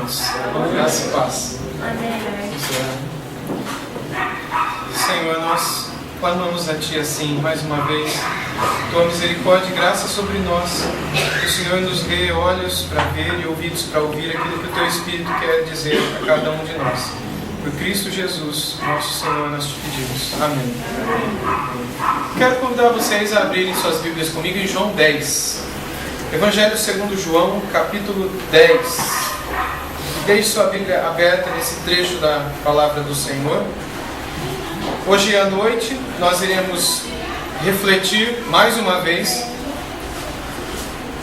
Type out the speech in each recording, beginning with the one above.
irmãos. Graça e paz. Amém. Senhor, nós clamamos a Ti assim, mais uma vez. Tua misericórdia e graça sobre nós. Que o Senhor nos dê olhos para ver e ouvidos para ouvir aquilo que o Teu Espírito quer dizer a cada um de nós. Por Cristo Jesus, nosso Senhor, nós te pedimos. Amém. Quero convidar vocês a abrirem suas Bíblias comigo em João 10. Evangelho segundo João, capítulo 10. Deixe sua Bíblia aberta nesse trecho da palavra do Senhor. Hoje à noite nós iremos refletir mais uma vez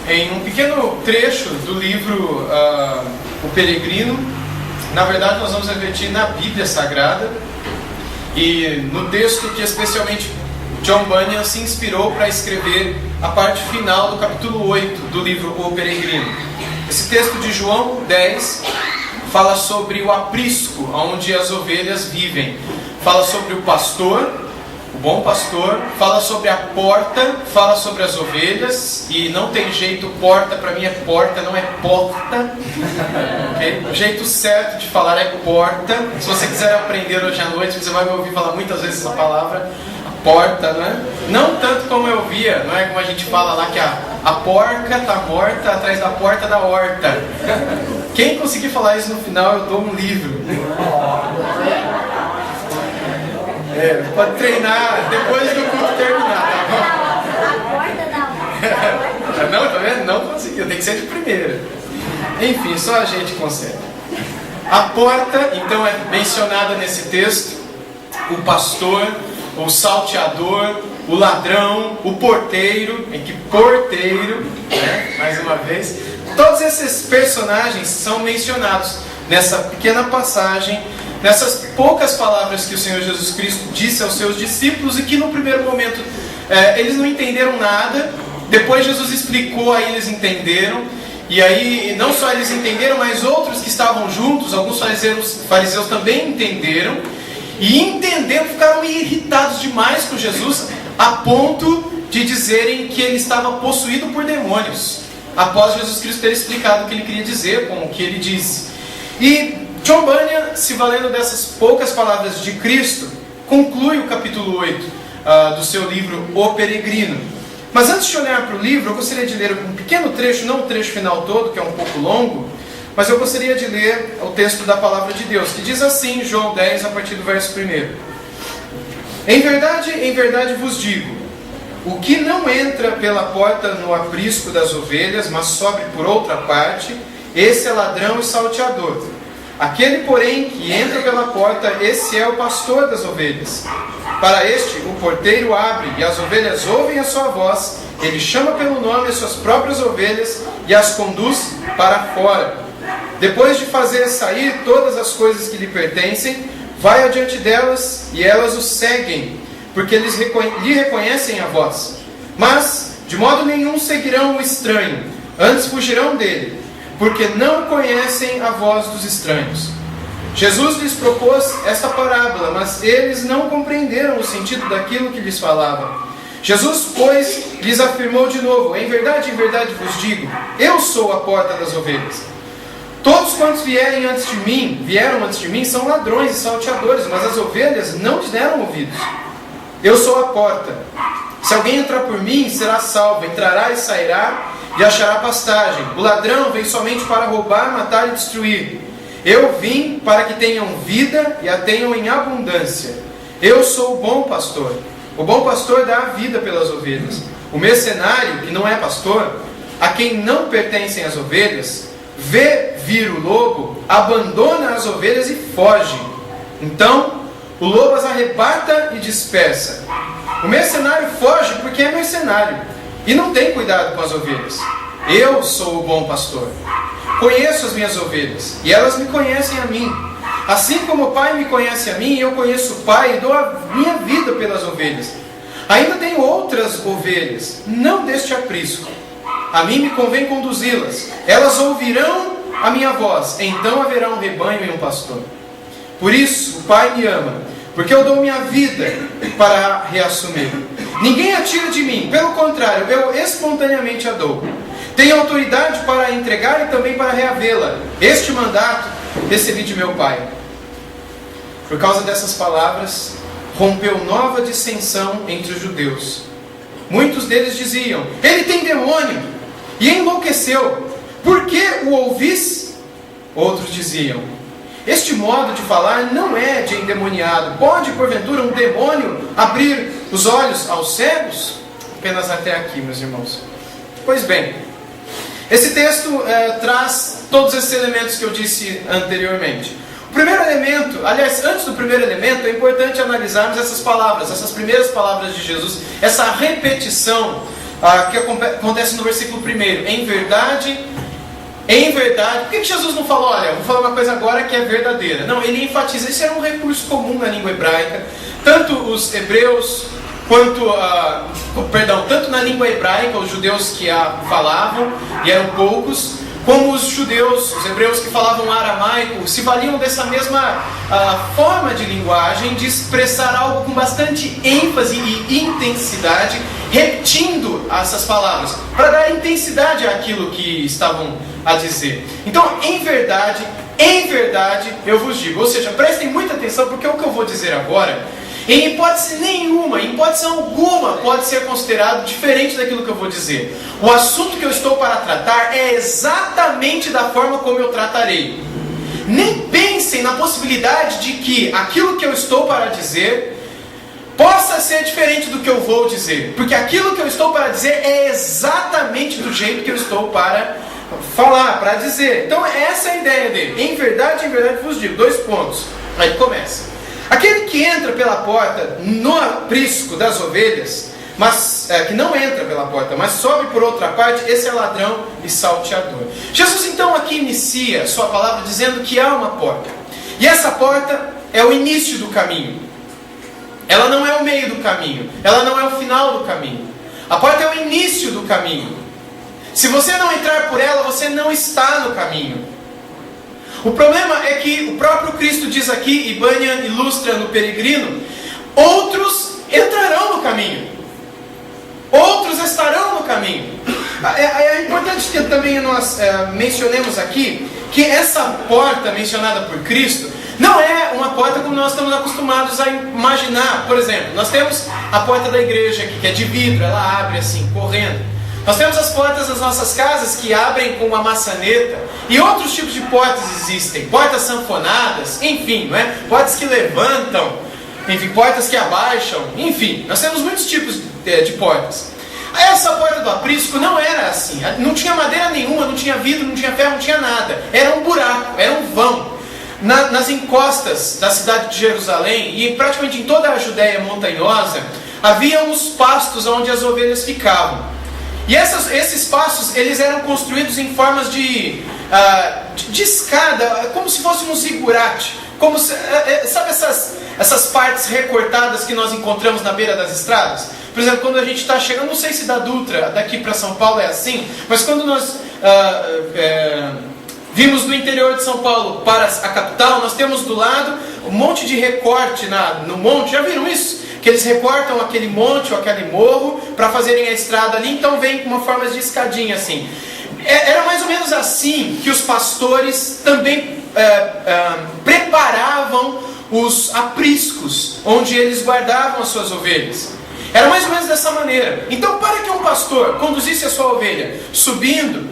em um pequeno trecho do livro O Peregrino. Na verdade, nós vamos refletir na Bíblia Sagrada e no texto que especialmente John Bunyan se inspirou para escrever a parte final do capítulo 8 do livro O Peregrino. Esse texto de João 10 fala sobre o aprisco, onde as ovelhas vivem. Fala sobre o pastor, o bom pastor, fala sobre a porta, fala sobre as ovelhas, e não tem jeito, porta para mim é porta, não é porta. Okay? O jeito certo de falar é porta. Se você quiser aprender hoje à noite, você vai me ouvir falar muitas vezes essa palavra, porta, né? Não tanto como eu via, não é como a gente fala lá que a porca está morta atrás da porta da horta. Quem conseguir falar isso no final, eu dou um livro. Pode treinar depois do culto terminar, tá bom? A porta da horta. Não, tá vendo? Não conseguiu, tem que ser de primeira. Enfim, só a gente consegue. A porta, então, é mencionada nesse texto. O pastor, o salteador, o ladrão, o porteiro, que porteiro, né? Mais uma vez. Todos esses personagens são mencionados nessa pequena passagem, nessas poucas palavras que o Senhor Jesus Cristo disse aos seus discípulos e que no primeiro momento eles não entenderam nada. Depois Jesus explicou, aí eles entenderam. E aí não só eles entenderam, mas outros que estavam juntos, alguns fariseus também entenderam. E entendendo, ficaram irritados demais com Jesus, a ponto de dizerem que ele estava possuído por demônios, após Jesus Cristo ter explicado o que ele queria dizer com o que ele disse. E John Bunyan, se valendo dessas poucas palavras de Cristo, conclui o capítulo 8 do seu livro O Peregrino. Mas antes de olhar para o livro, eu gostaria de ler um pequeno trecho, não o trecho final todo, que é um pouco longo, mas eu gostaria de ler o texto da palavra de Deus, que diz assim, João 10, a partir do verso 1. Em verdade vos digo, o que não entra pela porta no aprisco das ovelhas, mas sobe por outra parte, esse é ladrão e salteador. Aquele, porém, que entra pela porta, esse é o pastor das ovelhas. Para este, o porteiro abre, e as ovelhas ouvem a sua voz. Ele chama pelo nome as suas próprias ovelhas e as conduz para fora. Depois de fazer sair todas as coisas que lhe pertencem, vai adiante delas, e elas o seguem, porque eles lhe reconhecem a voz. Mas, de modo nenhum, seguirão o estranho, antes fugirão dele, porque não conhecem a voz dos estranhos. Jesus lhes propôs esta parábola, mas eles não compreenderam o sentido daquilo que lhes falava. Jesus, pois, lhes afirmou de novo, em verdade vos digo, eu sou a porta das ovelhas. Todos quantos vieram antes de mim, são ladrões e salteadores, mas as ovelhas não lhes deram ouvidos. Eu sou a porta. Se alguém entrar por mim, será salvo, entrará e sairá, e achará pastagem. O ladrão vem somente para roubar, matar e destruir. Eu vim para que tenham vida e a tenham em abundância. Eu sou o bom pastor. O bom pastor dá a vida pelas ovelhas. O mercenário, que não é pastor, a quem não pertencem as ovelhas, vê vir o lobo, abandona as ovelhas e foge. Então, o lobo as arrebata e dispersa. O mercenário foge porque é mercenário e não tem cuidado com as ovelhas. Eu sou o bom pastor. Conheço as minhas ovelhas e elas me conhecem a mim. Assim como o Pai me conhece a mim, eu conheço o Pai e dou a minha vida pelas ovelhas. Ainda tenho outras ovelhas, não deste aprisco. A mim me convém conduzi-las. Elas ouvirão a minha voz, então haverá um rebanho e um pastor. Por isso o Pai me ama, porque eu dou minha vida para reassumir. Ninguém a tira de mim, pelo contrário, eu espontaneamente a dou. Tenho autoridade para entregar e também para reavê-la. Este mandato recebi de meu Pai. Por causa dessas palavras, rompeu nova dissensão entre os judeus. Muitos deles diziam: ele tem demônio, e enlouqueceu. Por que o ouvis? Outros diziam: este modo de falar não é de endemoniado. Pode, porventura, um demônio abrir os olhos aos cegos? Apenas até aqui, meus irmãos. Pois bem, esse texto traz todos esses elementos que eu disse anteriormente. O primeiro elemento, aliás, antes do primeiro elemento, é importante analisarmos essas palavras, essas primeiras palavras de Jesus, essa repetição que acontece no versículo 1. Em verdade, por que Jesus não falou, olha, vou falar uma coisa agora que é verdadeira? Não, ele enfatiza, isso era um recurso comum na língua hebraica, tanto os hebreus, tanto na língua hebraica, os judeus que a falavam, e eram poucos, como os judeus, os hebreus que falavam aramaico, se valiam dessa mesma forma de linguagem, de expressar algo com bastante ênfase e intensidade, repetindo essas palavras, para dar intensidade àquilo que estavam a dizer. Então, em verdade, eu vos digo, ou seja, prestem muita atenção, porque o que eu vou dizer agora, em hipótese nenhuma, em hipótese alguma, pode ser considerado diferente daquilo que eu vou dizer. O assunto que eu estou para tratar é exatamente da forma como eu tratarei. Nem pensem na possibilidade de que aquilo que eu estou para dizer possa ser diferente do que eu vou dizer. Porque aquilo que eu estou para dizer é exatamente do jeito que eu estou para falar, para dizer. Então essa é a ideia dele. Em verdade vos digo. 2 pontos. Aí começa. Aquele que entra pela porta no aprisco das ovelhas, mas que não entra pela porta, mas sobe por outra parte, esse é ladrão e salteador. Jesus então aqui inicia sua palavra dizendo que há uma porta. E essa porta é o início do caminho. Ela não é o meio do caminho. Ela não é o final do caminho. A porta é o início do caminho. Se você não entrar por ela, você não está no caminho. O problema é que o próprio Cristo diz aqui, e Bunyan ilustra no Peregrino, outros entrarão no caminho. Outros estarão no caminho. É importante que também nós mencionemos aqui que essa porta mencionada por Cristo não é uma porta como nós estamos acostumados a imaginar. Por exemplo, nós temos a porta da igreja aqui, que é de vidro, ela abre assim, correndo. Nós temos as portas das nossas casas que abrem com uma maçaneta. E outros tipos de portas existem. Portas sanfonadas, enfim, não é? Portas que levantam, enfim, portas que abaixam, enfim. Nós temos muitos tipos de portas. Essa porta do aprisco não era assim. Não tinha madeira nenhuma, não tinha vidro, não tinha ferro, não tinha nada. Era um buraco, era um vão. Nas encostas da cidade de Jerusalém e praticamente em toda a Judéia montanhosa, havia uns pastos onde as ovelhas ficavam. E esses pastos, eles eram construídos em formas de escada, como se fosse um zigurate. Sabe essas partes recortadas que nós encontramos na beira das estradas? Por exemplo, quando a gente está chegando, não sei se da Dutra, daqui para São Paulo é assim, mas quando nós vimos do interior de São Paulo para a capital, nós temos do lado um monte de recorte no monte. Já viram isso? Que eles recortam aquele monte ou aquele morro para fazerem a estrada ali, então vem com uma forma de escadinha assim. Era mais ou menos assim que os pastores também preparavam os apriscos, onde eles guardavam as suas ovelhas. Era mais ou menos dessa maneira. Então, para que um pastor conduzisse a sua ovelha subindo,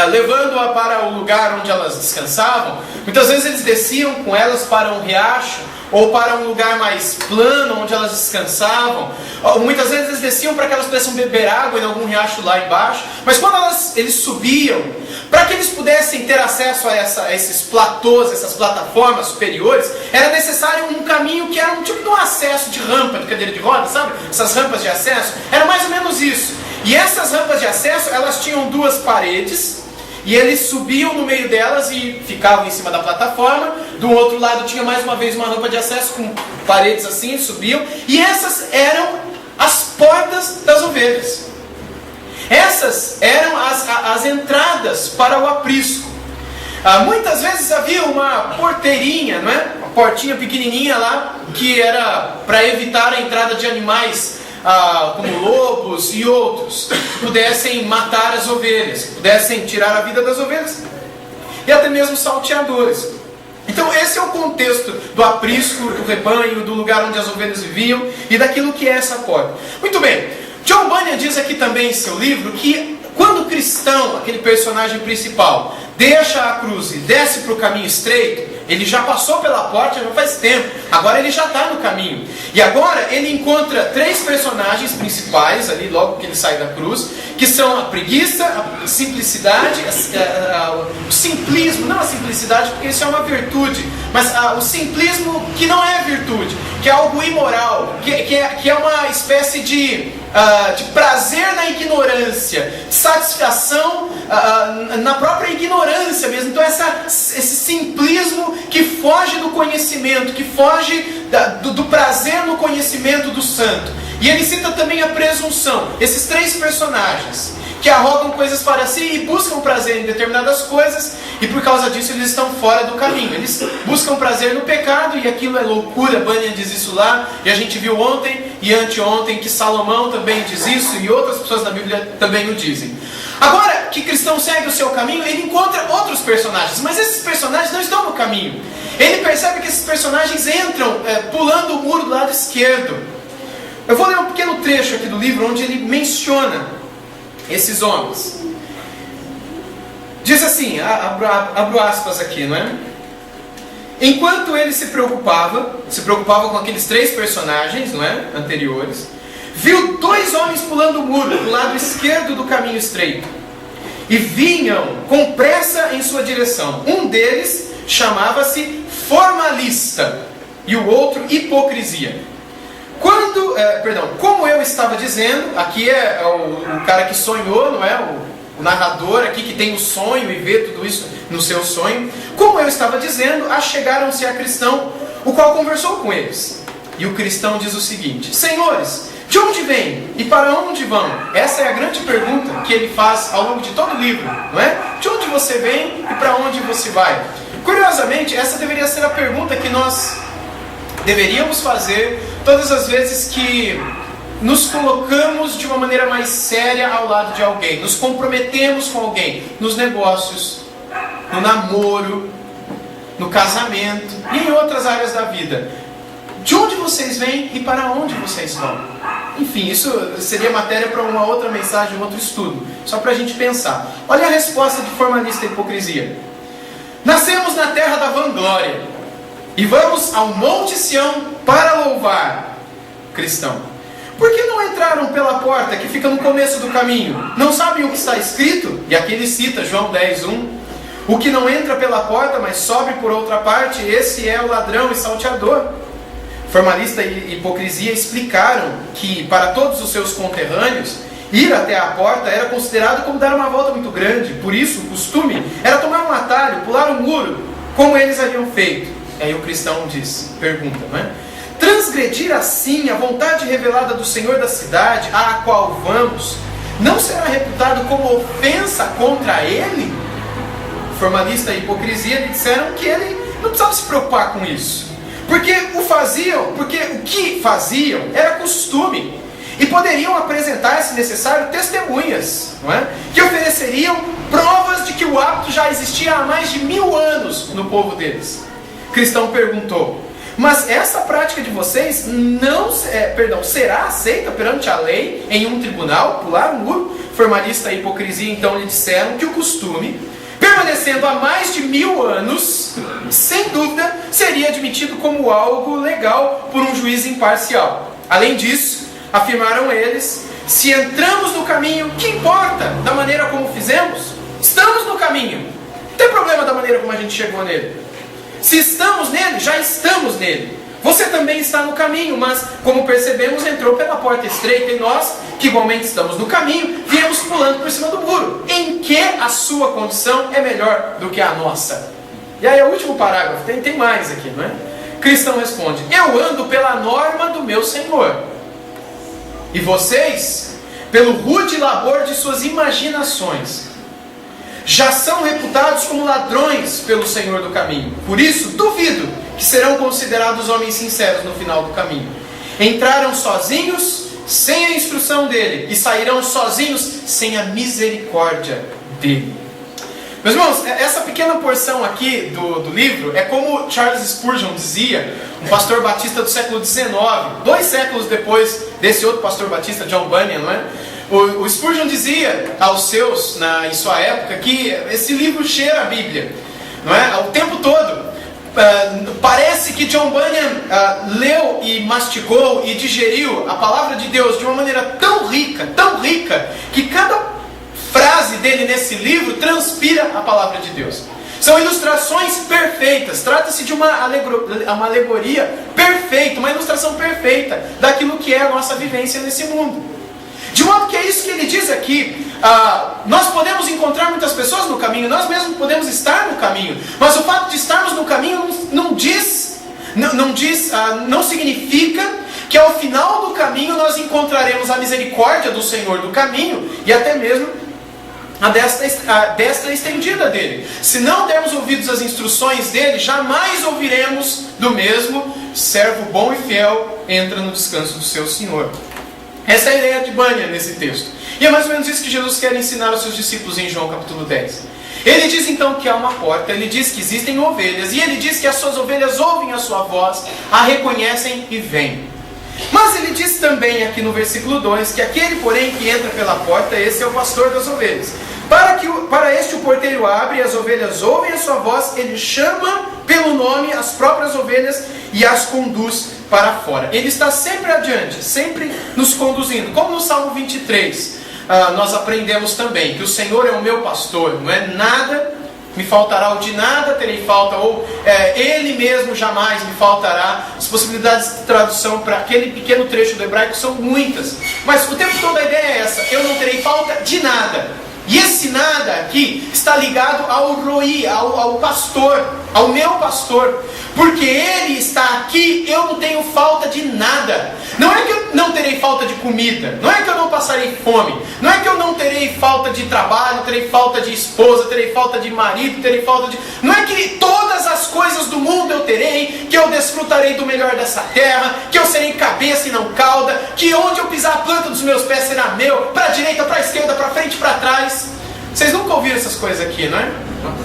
levando-a para o lugar onde elas descansavam, muitas vezes eles desciam com elas para um riacho, ou para um lugar mais plano, onde elas descansavam. Muitas vezes eles desciam para que elas pudessem beber água em algum riacho lá embaixo. Mas quando eles subiam, para que eles pudessem ter acesso a esses platôs, essas plataformas superiores, era necessário um caminho que era um tipo de um acesso de rampa de cadeira de rodas, sabe? Essas rampas de acesso, era mais ou menos isso. E essas rampas de acesso, elas tinham 2 paredes, e eles subiam no meio delas e ficavam em cima da plataforma. Do outro lado tinha mais uma vez uma rampa de acesso com paredes assim, subiam. E essas eram as portas das ovelhas. Essas eram as entradas para o aprisco. Muitas vezes havia uma porteirinha, não é? Uma portinha pequenininha lá, que era para evitar a entrada de animais como lobos e outros, pudessem matar as ovelhas, pudessem tirar a vida das ovelhas, e até mesmo salteadores. Então esse é o contexto do aprisco, do rebanho, do lugar onde as ovelhas viviam e daquilo que é essa porta. Muito bem, John Bunyan diz aqui também em seu livro que quando o cristão, aquele personagem principal, deixa a cruz e desce para o caminho estreito, ele já passou pela porta já faz tempo, agora ele já está no caminho. E agora ele encontra 3 personagens principais, ali logo que ele sai da cruz, que são a preguiça, a simplicidade, o simplismo, não a simplicidade porque isso é uma virtude, mas o simplismo que não é virtude, que é algo imoral, que é uma espécie de prazer na ignorância, satisfação na própria ignorância mesmo. Então esse simplismo que foge do conhecimento, que foge do prazer no conhecimento do santo. E ele cita também a presunção, esses 3 personagens que arrogam coisas para si e buscam prazer em determinadas coisas, e por causa disso eles estão fora do caminho. Eles buscam prazer no pecado, e aquilo é loucura. Bunyan diz isso lá, e a gente viu ontem e anteontem que Salomão também diz isso, e outras pessoas na Bíblia também o dizem. Agora que cristão segue o seu caminho, ele encontra outros personagens, mas esses personagens não estão no caminho. Ele percebe que esses personagens entram pulando o muro do lado esquerdo. Eu vou ler um pequeno trecho aqui do livro onde ele menciona esses homens. Diz assim, abro aspas aqui, não é? Enquanto ele se preocupava com aqueles 3 personagens, não é? Anteriores, viu 2 homens pulando o muro do lado esquerdo do caminho estreito e vinham com pressa em sua direção. Um deles chamava-se Formalista e o outro Hipocrisia. Como eu estava dizendo, aqui é o cara que sonhou, não é? O narrador aqui que tem o sonho e vê tudo isso no seu sonho. Como eu estava dizendo, achegaram-se a cristão, o qual conversou com eles. E o cristão diz o seguinte: Senhores, de onde vêm e para onde vão? Essa é a grande pergunta que ele faz ao longo de todo o livro, não é? De onde você vem e para onde você vai? Curiosamente, essa deveria ser a pergunta que nós deveríamos fazer todas as vezes que nos colocamos de uma maneira mais séria ao lado de alguém, nos comprometemos com alguém, nos negócios, no namoro, no casamento e em outras áreas da vida. De onde vocês vêm e para onde vocês vão? Enfim, isso seria matéria para uma outra mensagem, um outro estudo, só para a gente pensar. Olha a resposta de Formalista e Hipocrisia: Nascemos na terra da vanglória e vamos ao Monte Sião para louvar. Cristão: Por que não entraram pela porta que fica no começo do caminho? Não sabem o que está escrito? E aqui ele cita João 10:1. O que não entra pela porta, mas sobe por outra parte, esse é o ladrão e salteador. Formalista e Hipocrisia explicaram que para todos os seus conterrâneos, ir até a porta era considerado como dar uma volta muito grande. Por isso, o costume era tomar um atalho, pular um muro, como eles haviam feito. Aí o cristão pergunta, não é? Transgredir assim a vontade revelada do Senhor da cidade, a qual vamos, não será reputado como ofensa contra ele? Formalista e Hipocrisia lhe disseram que ele não precisava se preocupar com isso, porque o que faziam era costume, e poderiam apresentar, se necessário, testemunhas, não é? Que ofereceriam provas de que o hábito já existia há mais de 1000 anos no povo deles. O cristão perguntou: Mas essa prática de vocês será aceita perante a lei em um tribunal, pular um muro? Formalista e Hipocrisia então lhe disseram que o costume, permanecendo há mais de 1000 anos, sem dúvida, seria admitido como algo legal por um juiz imparcial. Além disso, afirmaram eles, se entramos no caminho, que importa da maneira como fizemos? Estamos no caminho, não tem problema da maneira como a gente chegou nele. Se estamos nele, já estamos nele. Você também está no caminho, mas, como percebemos, entrou pela porta estreita, e nós, que igualmente estamos no caminho, viemos pulando por cima do muro. Em que a sua condição é melhor do que a nossa? E aí, o último parágrafo, tem mais aqui, não é? Cristão responde: Eu ando pela norma do meu Senhor, e vocês, pelo rude labor de suas imaginações, já são reputados como ladrões pelo Senhor do caminho. Por isso, duvido que serão considerados homens sinceros no final do caminho. Entraram sozinhos sem a instrução dele, e sairão sozinhos sem a misericórdia dele. Meus irmãos, essa pequena porção aqui do livro é como Charles Spurgeon dizia, um pastor batista do século XIX, 2 séculos depois desse outro pastor batista, John Bunyan, não é? O Spurgeon dizia aos seus, em sua época, que esse livro cheira a Bíblia, não é? O tempo todo. Parece que John Bunyan leu e mastigou e digeriu a palavra de Deus de uma maneira tão rica, que cada frase dele nesse livro transpira a palavra de Deus. São ilustrações perfeitas. Trata-se de uma alegoria perfeita, uma ilustração perfeita daquilo que é a nossa vivência nesse mundo. De modo que é isso que ele diz aqui. Nós podemos encontrar muitas pessoas no caminho, nós mesmos podemos estar no caminho, mas o fato de estarmos no caminho não significa que ao final do caminho nós encontraremos a misericórdia do Senhor do caminho e até mesmo a destra estendida dele. Se não dermos ouvidos às instruções dele, jamais ouviremos do mesmo: servo bom e fiel entra no descanso do seu Senhor. Essa é a ideia de Bunyan nesse texto. E é mais ou menos isso que Jesus quer ensinar aos seus discípulos em João capítulo 10. Ele diz então que há uma porta, ele diz que existem ovelhas, e ele diz que as suas ovelhas ouvem a sua voz, a reconhecem e vêm. Mas ele diz também aqui no versículo 2 que aquele, porém, que entra pela porta, esse é o pastor das ovelhas. Para este o porteiro abre, e as ovelhas ouvem a sua voz, ele chama pelo nome as próprias ovelhas e as conduz para fora. Ele está sempre adiante, sempre nos conduzindo. Como no Salmo 23, nós aprendemos também que o Senhor é o meu pastor, não é nada me faltará, ou de nada terei falta, ou Ele mesmo jamais me faltará. As possibilidades de tradução para aquele pequeno trecho do hebraico são muitas, mas o tempo todo a ideia é essa: eu não terei falta de nada. E esse nada aqui está ligado ao Roi, ao pastor, ao meu pastor. Porque Ele está aqui, eu não tenho falta de nada. Não é que eu não terei falta de comida, não é que eu não passarei fome, não é que eu não terei falta de trabalho, terei falta de esposa, terei falta de marido, terei falta de... Não é que todas as coisas do mundo eu terei, que eu desfrutarei do melhor dessa terra, que eu serei cabeça e não cauda, que onde eu pisar a planta dos meus pés será meu, para a direita, para a esquerda, para frente e para trás. Vocês nunca ouviram essas coisas aqui, não é?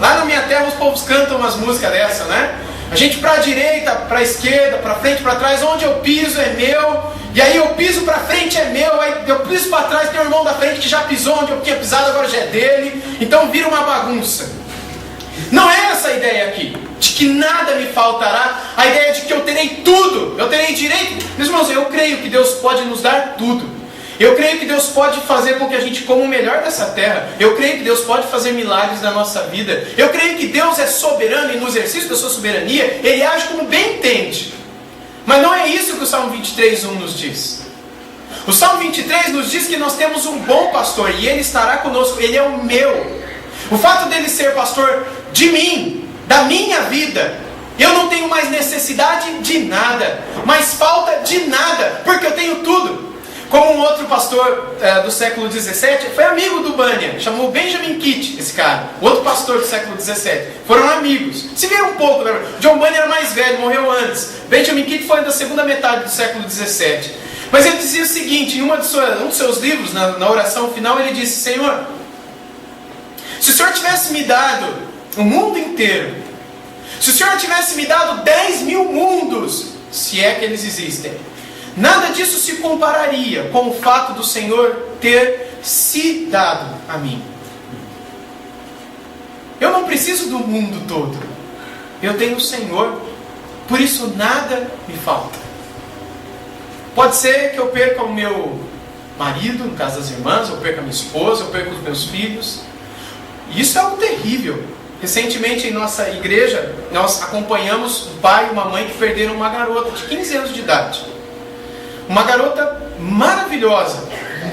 Lá na minha terra os povos cantam umas músicas dessa, né? A gente para a direita, para a esquerda, para frente, para trás, onde eu piso é meu, e aí eu piso para frente é meu, aí eu piso para trás, tem um irmão da frente que já pisou onde eu tinha pisado, agora já é dele, então vira uma bagunça. Não é essa a ideia aqui, de que nada me faltará, a ideia de que eu terei tudo, eu terei direito. Meus irmãos, eu creio que Deus pode nos dar tudo. Eu creio que Deus pode fazer com que a gente coma o melhor dessa terra. Eu creio que Deus pode fazer milagres na nossa vida. Eu creio que Deus é soberano e no exercício da sua soberania, Ele age como bem entende. Mas não é isso que o Salmo 23:1 nos diz. O Salmo 23 nos diz que nós temos um bom pastor e Ele estará conosco. Ele é o meu. O fato dele ser pastor de mim, da minha vida, eu não tenho mais necessidade de nada, mais falta de nada, porque eu tenho tudo. Como um outro pastor do século XVII, foi amigo do Bunyan, chamou Benjamin Kitt, esse cara, outro pastor do século XVII, foram amigos, se viram um pouco, né? John Bunyan era mais velho, morreu antes, Benjamin Kitt foi da segunda metade do século XVII, mas ele dizia o seguinte, em um dos seus livros, na oração final, ele disse: Senhor, se o Senhor tivesse me dado o mundo inteiro, se o Senhor tivesse me dado 10.000 mundos, se é que eles existem, nada disso se compararia com o fato do Senhor ter se dado a mim. Eu não preciso do mundo todo. Eu tenho o Senhor. Por isso nada me falta. Pode ser que eu perca o meu marido, no caso das irmãs, eu perca a minha esposa, eu perca os meus filhos. E isso é algo terrível. Recentemente em nossa igreja, nós acompanhamos um pai e uma mãe que perderam uma garota de 15 anos de idade. Uma garota maravilhosa,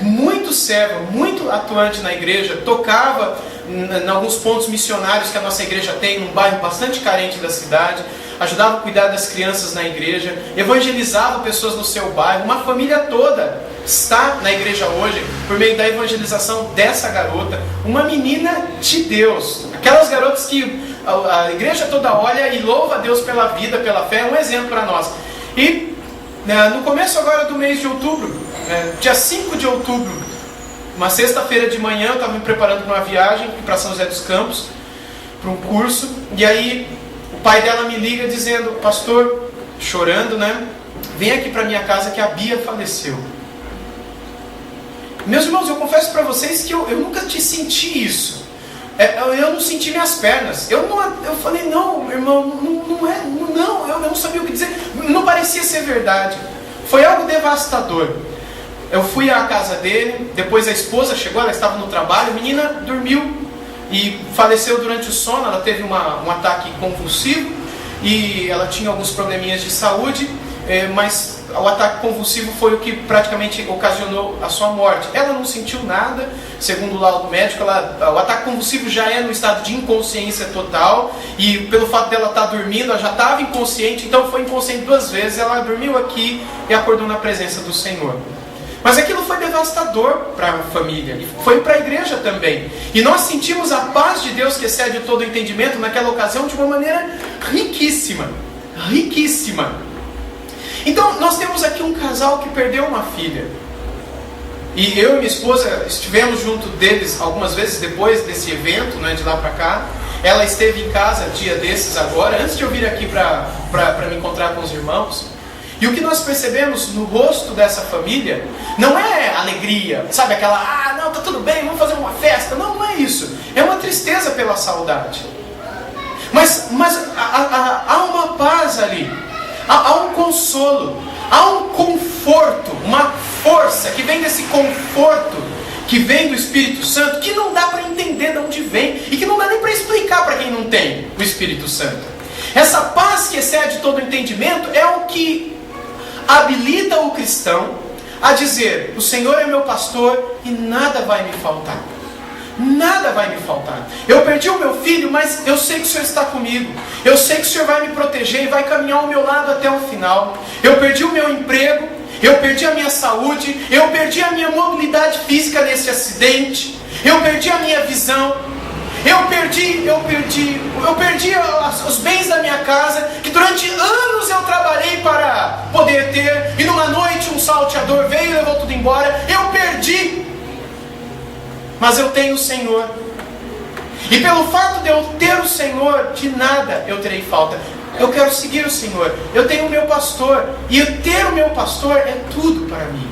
muito serva, muito atuante na igreja, tocava em alguns pontos missionários que a nossa igreja tem, num bairro bastante carente da cidade, ajudava a cuidar das crianças na igreja, evangelizava pessoas no seu bairro, uma família toda está na igreja hoje, por meio da evangelização dessa garota, uma menina de Deus, aquelas garotas que a igreja toda olha e louva a Deus pela vida, pela fé, é um exemplo para nós. E no começo agora do mês de outubro, dia 5 de outubro, uma sexta-feira de manhã, eu estava me preparando para uma viagem para São José dos Campos, para um curso, e aí o pai dela me liga dizendo: pastor, chorando, né? Vem aqui para minha casa que a Bia faleceu. Meus irmãos, eu confesso para vocês que eu nunca te senti isso. Eu não senti minhas pernas. Eu falei: não, irmão, eu não sabia o que dizer. Não parecia ser verdade. Foi algo devastador. Eu fui à casa dele, depois a esposa chegou, ela estava no trabalho, a menina dormiu e faleceu durante o sono. Ela teve um ataque convulsivo e ela tinha alguns probleminhas de saúde, mas o ataque convulsivo foi o que praticamente ocasionou a sua morte. Ela não sentiu nada, segundo o laudo médico. O ataque convulsivo já é no estado de inconsciência total, e pelo fato dela estar dormindo, ela já estava inconsciente, então foi inconsciente 2 vezes. Ela dormiu aqui e acordou na presença do Senhor. Mas aquilo foi devastador para a família, e foi para a igreja também. E nós sentimos a paz de Deus que excede todo o entendimento naquela ocasião de uma maneira riquíssima, riquíssima. Então nós temos aqui um casal que perdeu uma filha. E eu e minha esposa estivemos junto deles algumas vezes depois desse evento, né, de lá para cá. Ela esteve em casa dia desses agora, antes de eu vir aqui para me encontrar com os irmãos. E o que nós percebemos no rosto dessa família não é alegria, sabe, aquela, não, tá tudo bem, vamos fazer uma festa. Não, não é isso. É uma tristeza pela saudade. Mas há uma paz ali, há um consolo, há um conforto, uma força que vem desse conforto, que vem do Espírito Santo, que não dá para entender de onde vem, e que não dá nem para explicar para quem não tem o Espírito Santo. Essa paz que excede todo o entendimento é o que habilita o cristão a dizer: o Senhor é meu pastor e nada vai me faltar. Nada vai me faltar. Eu perdi o meu filho, mas eu sei que o Senhor está comigo. Eu sei que o Senhor vai me proteger e vai caminhar ao meu lado até o final. Eu perdi o meu emprego, eu perdi a minha saúde, eu perdi a minha mobilidade física nesse acidente, eu perdi a minha visão, eu perdi os bens da minha casa, que durante anos eu trabalhei para poder ter, e numa noite um salteador veio e levou tudo embora. Eu perdi, mas eu tenho o Senhor. E pelo fato de eu ter o Senhor, de nada eu terei falta. Eu quero seguir o Senhor. Eu tenho o meu pastor, e ter o meu pastor é tudo para mim.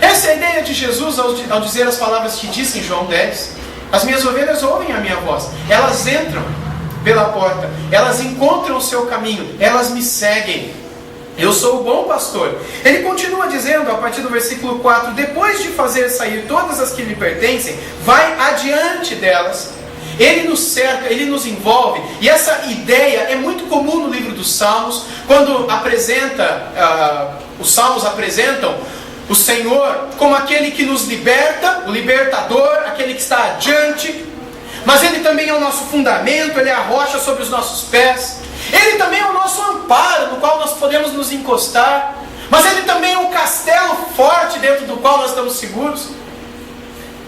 Essa é a ideia de Jesus ao dizer as palavras que disse em João 10. As minhas ovelhas ouvem a minha voz, elas entram pela porta, elas encontram o seu caminho, elas me seguem. Eu sou o bom pastor. Ele continua dizendo, a partir do versículo 4, depois de fazer sair todas as que lhe pertencem, vai adiante delas. Ele nos cerca, ele nos envolve. E essa ideia é muito comum no livro dos Salmos, quando os Salmos apresentam o Senhor como aquele que nos liberta, o libertador, aquele que está adiante. Mas Ele também é o nosso fundamento, Ele é a rocha sobre os nossos pés. Ele também é o nosso amparo, no qual nós podemos nos encostar. Mas Ele também é um castelo forte dentro do qual nós estamos seguros.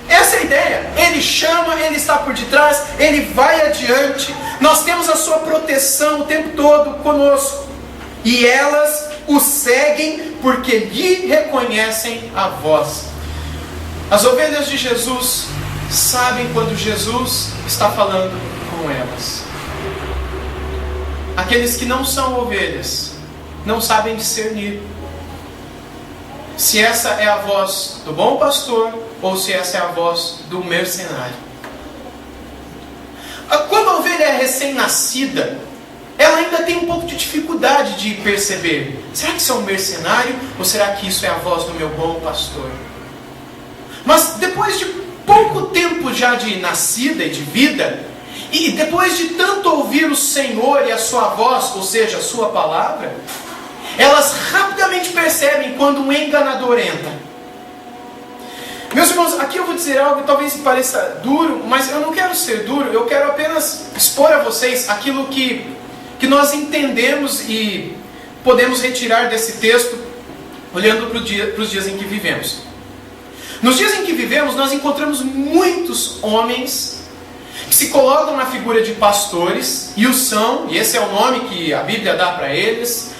Essa é a ideia. Ele chama, Ele está por detrás, Ele vai adiante. Nós temos a sua proteção o tempo todo conosco. E elas o seguem porque lhe reconhecem a voz. As ovelhas de Jesus sabem quando Jesus está falando com elas. Aqueles que não são ovelhas não sabem discernir se essa é a voz do bom pastor ou se essa é a voz do mercenário. Quando a ovelha é recém-nascida, ela ainda tem um pouco de dificuldade de perceber: será que isso é um mercenário ou será que isso é a voz do meu bom pastor? Mas depois de pouco tempo já de nascida e de vida, e depois de tanto ouvir o Senhor e a sua voz, ou seja, a sua palavra, elas rapidamente percebem quando um enganador entra. Meus irmãos, aqui eu vou dizer algo que talvez pareça duro, mas eu não quero ser duro, eu quero apenas expor a vocês aquilo que nós entendemos e podemos retirar desse texto, olhando para os dias em que vivemos. Nos dias em que vivemos, nós encontramos muitos homens que se colocam na figura de pastores, e o são, e esse é o nome que a Bíblia dá para eles,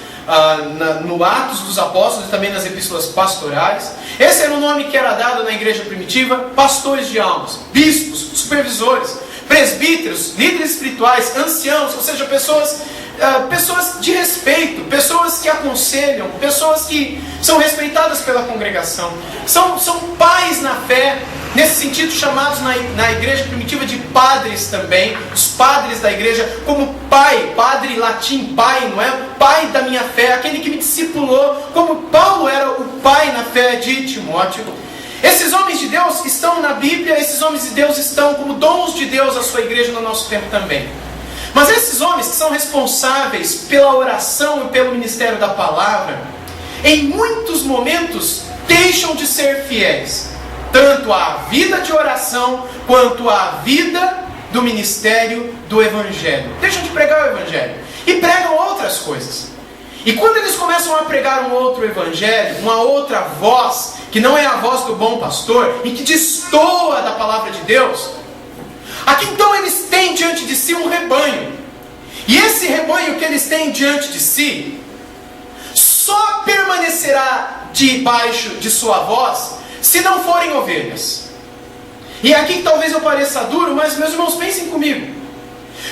no Atos dos Apóstolos e também nas epístolas pastorais. Esse era o nome que era dado na igreja primitiva: pastores de almas, bispos, supervisores, presbíteros, líderes espirituais, anciãos, ou seja, pessoas de respeito, pessoas que aconselham, pessoas que são respeitadas pela congregação. São pais na fé, nesse sentido chamados na igreja primitiva de padres também. Os padres da igreja, como pai, padre latim, pai, não é? Pai da minha fé, aquele que me discipulou, como Paulo era o pai na fé de Timóteo. Esses homens de Deus estão na Bíblia, esses homens de Deus estão como dons de Deus à sua igreja no nosso tempo também. Mas esses homens que são responsáveis pela oração e pelo ministério da palavra, em muitos momentos deixam de ser fiéis, tanto à vida de oração, quanto à vida do ministério do Evangelho. Deixam de pregar o Evangelho e pregam outras coisas. E quando eles começam a pregar um outro Evangelho, uma outra voz, que não é a voz do bom pastor, e que destoa da palavra de Deus, aqui então eles têm diante de si um rebanho. E esse rebanho que eles têm diante de si, só permanecerá debaixo de sua voz, se não forem ovelhas. E aqui que talvez eu pareça duro, mas meus irmãos, pensem comigo.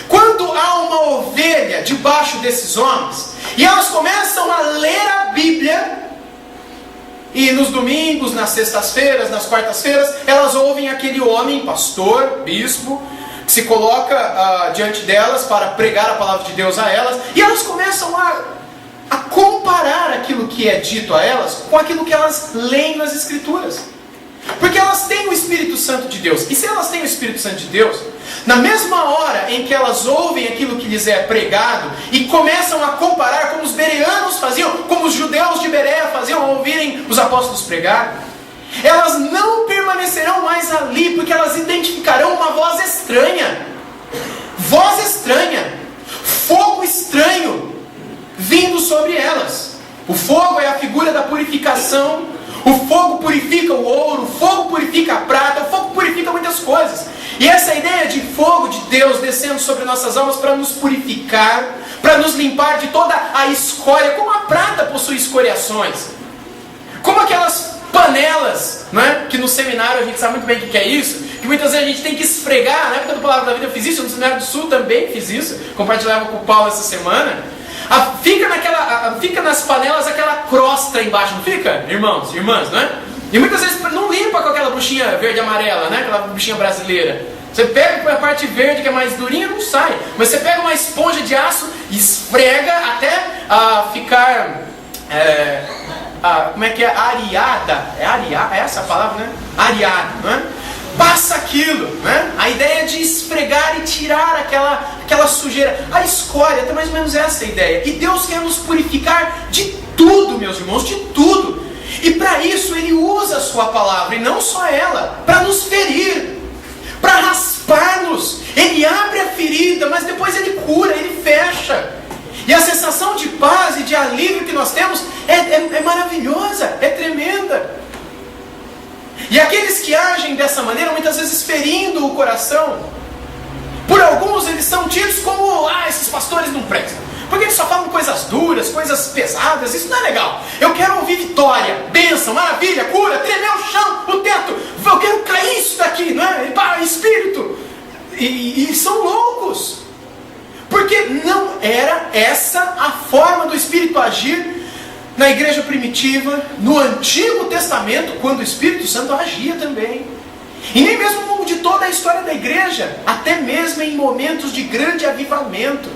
Quando há uma ovelha debaixo desses homens, e elas começam a ler a Bíblia, e nos domingos, nas sextas-feiras, nas quartas-feiras, elas ouvem aquele homem, pastor, bispo, que se coloca diante delas para pregar a palavra de Deus a elas, e elas começam a comparar aquilo que é dito a elas com aquilo que elas leem nas Escrituras. Porque elas têm o Espírito Santo de Deus. E se elas têm o Espírito Santo de Deus, na mesma hora em que elas ouvem aquilo que lhes é pregado e começam a comparar, como os bereanos faziam, como os judeus de Bereia faziam ao ouvirem os apóstolos pregar, elas não permanecerão mais ali, porque elas identificarão uma voz estranha. Voz estranha. Fogo estranho vindo sobre elas. O fogo é a figura da purificação. O fogo purifica o ouro, o fogo purifica a prata, o fogo purifica muitas coisas. E essa ideia de fogo de Deus descendo sobre nossas almas para nos purificar, para nos limpar de toda a escória, como a prata possui escoriações. Como aquelas panelas, não é? Que no seminário a gente sabe muito bem o que é isso, que muitas vezes a gente tem que esfregar. Na época do Palavra da Vida eu fiz isso, no Seminário do Sul também fiz isso, compartilhava com o Paulo essa semana. Fica nas panelas aquela crosta embaixo, não fica? Irmãos, irmãs, não é? E muitas vezes não limpa com aquela buchinha verde e amarela, né? Aquela buchinha brasileira. Você pega a parte verde que é mais durinha, não sai. Mas você pega uma esponja de aço e esfrega até ficar... como é que é? Areada. É areada? É essa a palavra, né? Areada, não é? Passa aquilo, né? A ideia de esfregar e tirar aquela sujeira, a escória, até mais ou menos essa a ideia. E Deus quer nos purificar de tudo, meus irmãos, de tudo. E para isso Ele usa a sua palavra, e não só ela, para nos ferir, para raspar-nos. Ele abre a ferida, mas depois Ele cura, Ele fecha. E a sensação de paz e de alívio que nós temos é maravilhosa, é tremenda. E aqueles que agem dessa maneira, muitas vezes ferindo o coração, por alguns eles são tidos como, esses pastores não prestam, porque eles só falam coisas duras, coisas pesadas, isso não é legal. Eu quero ouvir vitória, bênção, maravilha, cura, tremer o chão, o teto, eu quero cair isso daqui, não é? Espírito. E são loucos, porque não era essa a forma do Espírito agir na igreja primitiva, no Antigo Testamento, quando o Espírito Santo agia também. E nem mesmo ao longo de toda a história da igreja, até mesmo em momentos de grande avivamento.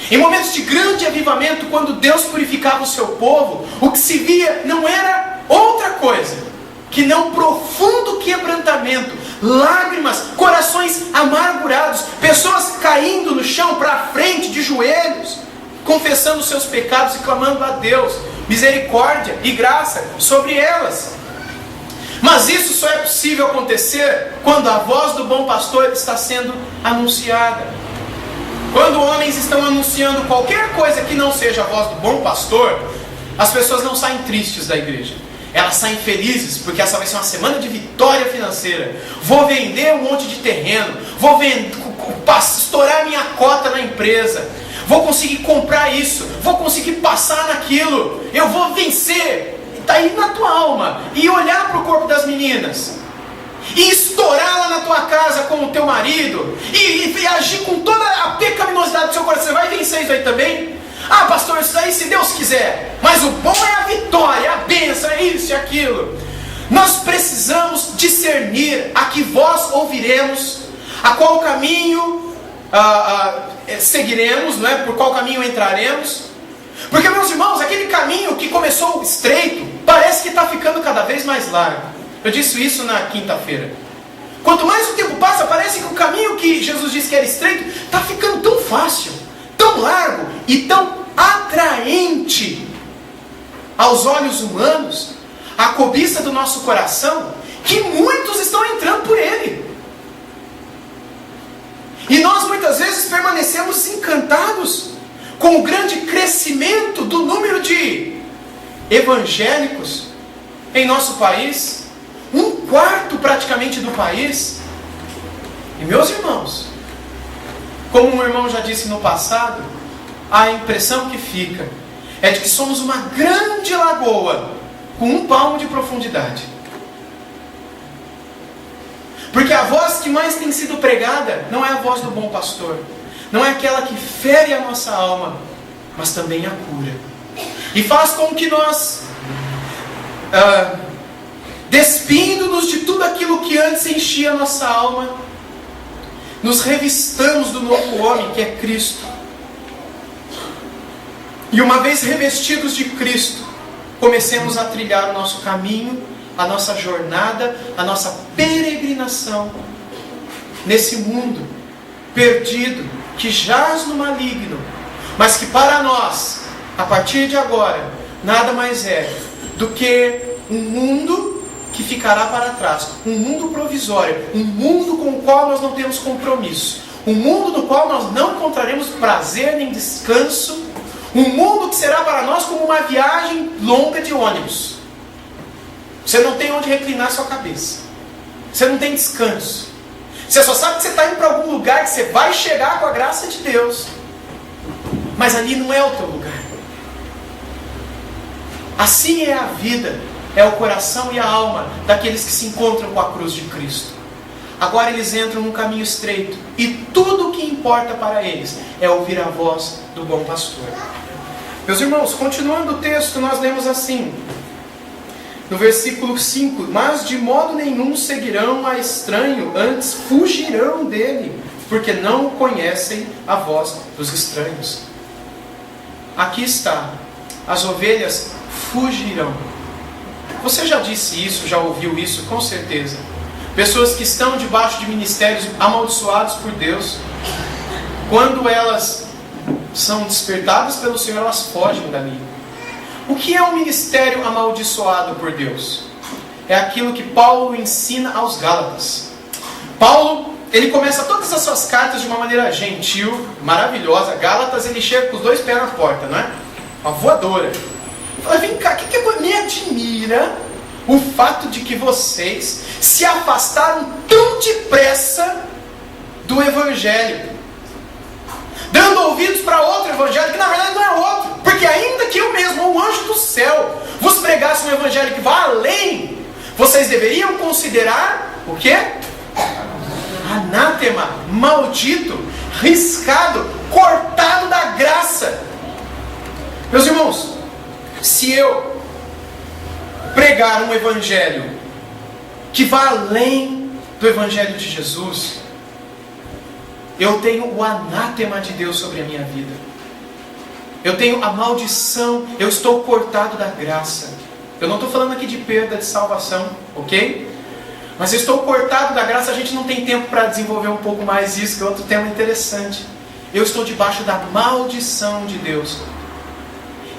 Em momentos de grande avivamento, quando Deus purificava o seu povo, o que se via não era outra coisa que não profundo quebrantamento, lágrimas, corações amargurados, pessoas caindo no chão para frente de joelhos, confessando os seus pecados e clamando a Deus misericórdia e graça sobre elas. Mas isso só é possível acontecer quando a voz do bom pastor está sendo anunciada. Quando homens estão anunciando qualquer coisa que não seja a voz do bom pastor, as pessoas não saem tristes da igreja. Elas saem felizes, porque essa vai ser uma semana de vitória financeira. Vou vender um monte de terreno, vou estourar minha cota na empresa, vou conseguir comprar isso, vou conseguir passar naquilo, eu vou vencer. Está aí na tua alma. E olhar para o corpo das meninas, e estourar lá na tua casa com o teu marido, e agir com toda a pecaminosidade do seu coração. Você vai vencer isso aí também? Ah, pastor, isso aí se Deus quiser. Mas o bom é a vitória, a bênção, é isso e aquilo. Nós precisamos discernir a que voz ouviremos, a qual caminho seguiremos, não é? Por qual caminho entraremos. Porque, meus irmãos, aquele caminho que começou estreito, parece que está ficando cada vez mais largo. Eu disse isso na quinta-feira. Quanto mais o tempo passa, parece que o caminho que Jesus disse que era estreito, está ficando tão fácil, tão largo e tão atraente aos olhos humanos, a cobiça do nosso coração, que muitos estão entrando por ele. E nós muitas vezes permanecemos encantados com o grande crescimento do número de evangélicos em nosso país, 1/4 praticamente do país. E meus irmãos, como um irmão já disse no passado, a impressão que fica é de que somos uma grande lagoa com 1 palmo de profundidade. Porque a voz que mais tem sido pregada não é a voz do bom pastor, não é aquela que fere a nossa alma, mas também a cura. E faz com que nós, despindo-nos de tudo aquilo que antes enchia a nossa alma, nos revistamos do novo homem, que é Cristo. E uma vez revestidos de Cristo, comecemos a trilhar o nosso caminho, a nossa jornada, a nossa peregrinação nesse mundo perdido, que jaz no maligno, mas que para nós, a partir de agora, nada mais é do que um mundo que ficará para trás, um mundo provisório, um mundo com o qual nós não temos compromisso, um mundo no qual nós não encontraremos prazer nem descanso, um mundo que será para nós como uma viagem longa de ônibus. Você não tem onde reclinar sua cabeça, você não tem descanso, você só sabe que você está indo para algum lugar, que você vai chegar com a graça de Deus, mas ali não é o teu lugar. Assim é a vida, é o coração e a alma daqueles que se encontram com a cruz de Cristo. Agora eles entram num caminho estreito, e tudo o que importa para eles é ouvir a voz do bom pastor. Meus irmãos, continuando o texto, nós lemos assim, no versículo 5: mas de modo nenhum seguirão a estranho, antes fugirão dele, porque não conhecem a voz dos estranhos. Aqui está, as ovelhas fugirão. Você já disse isso, já ouviu isso, com certeza. Pessoas que estão debaixo de ministérios amaldiçoados por Deus, quando elas são despertadas pelo Senhor, elas fogem dali. O que é um ministério amaldiçoado por Deus? É aquilo que Paulo ensina aos Gálatas. Paulo, ele começa todas as suas cartas de uma maneira gentil, maravilhosa. Gálatas, ele chega com os 2 pés na porta, não é? Uma voadora. Ele fala: vem cá, o que me admira o fato de que vocês se afastaram tão depressa do Evangelho, dando ouvidos para outro Evangelho, que na verdade não é outro, porque ainda que eu mesmo, um anjo do céu, vos pregasse um Evangelho que vai além, vocês deveriam considerar o quê? Anátema, maldito, riscado, cortado da graça. Meus irmãos, se eu pregar um Evangelho que vai além do Evangelho de Jesus, eu tenho o anátema de Deus sobre a minha vida. Eu tenho a maldição, eu estou cortado da graça. Eu não estou falando aqui de perda de salvação, ok? Mas eu estou cortado da graça. A gente não tem tempo para desenvolver um pouco mais isso, que é outro tema interessante. Eu estou debaixo da maldição de Deus.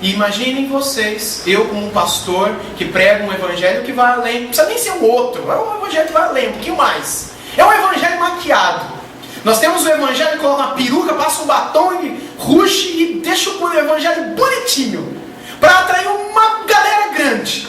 E imaginem vocês, eu como um pastor que prega um evangelho que vai além, não precisa nem ser um outro, é um evangelho que vai além, um pouquinho mais. É um evangelho maquiado. Nós temos o evangelho que coloca uma peruca, passa um batom e ruxe e deixa o evangelho bonitinho, para atrair uma galera grande.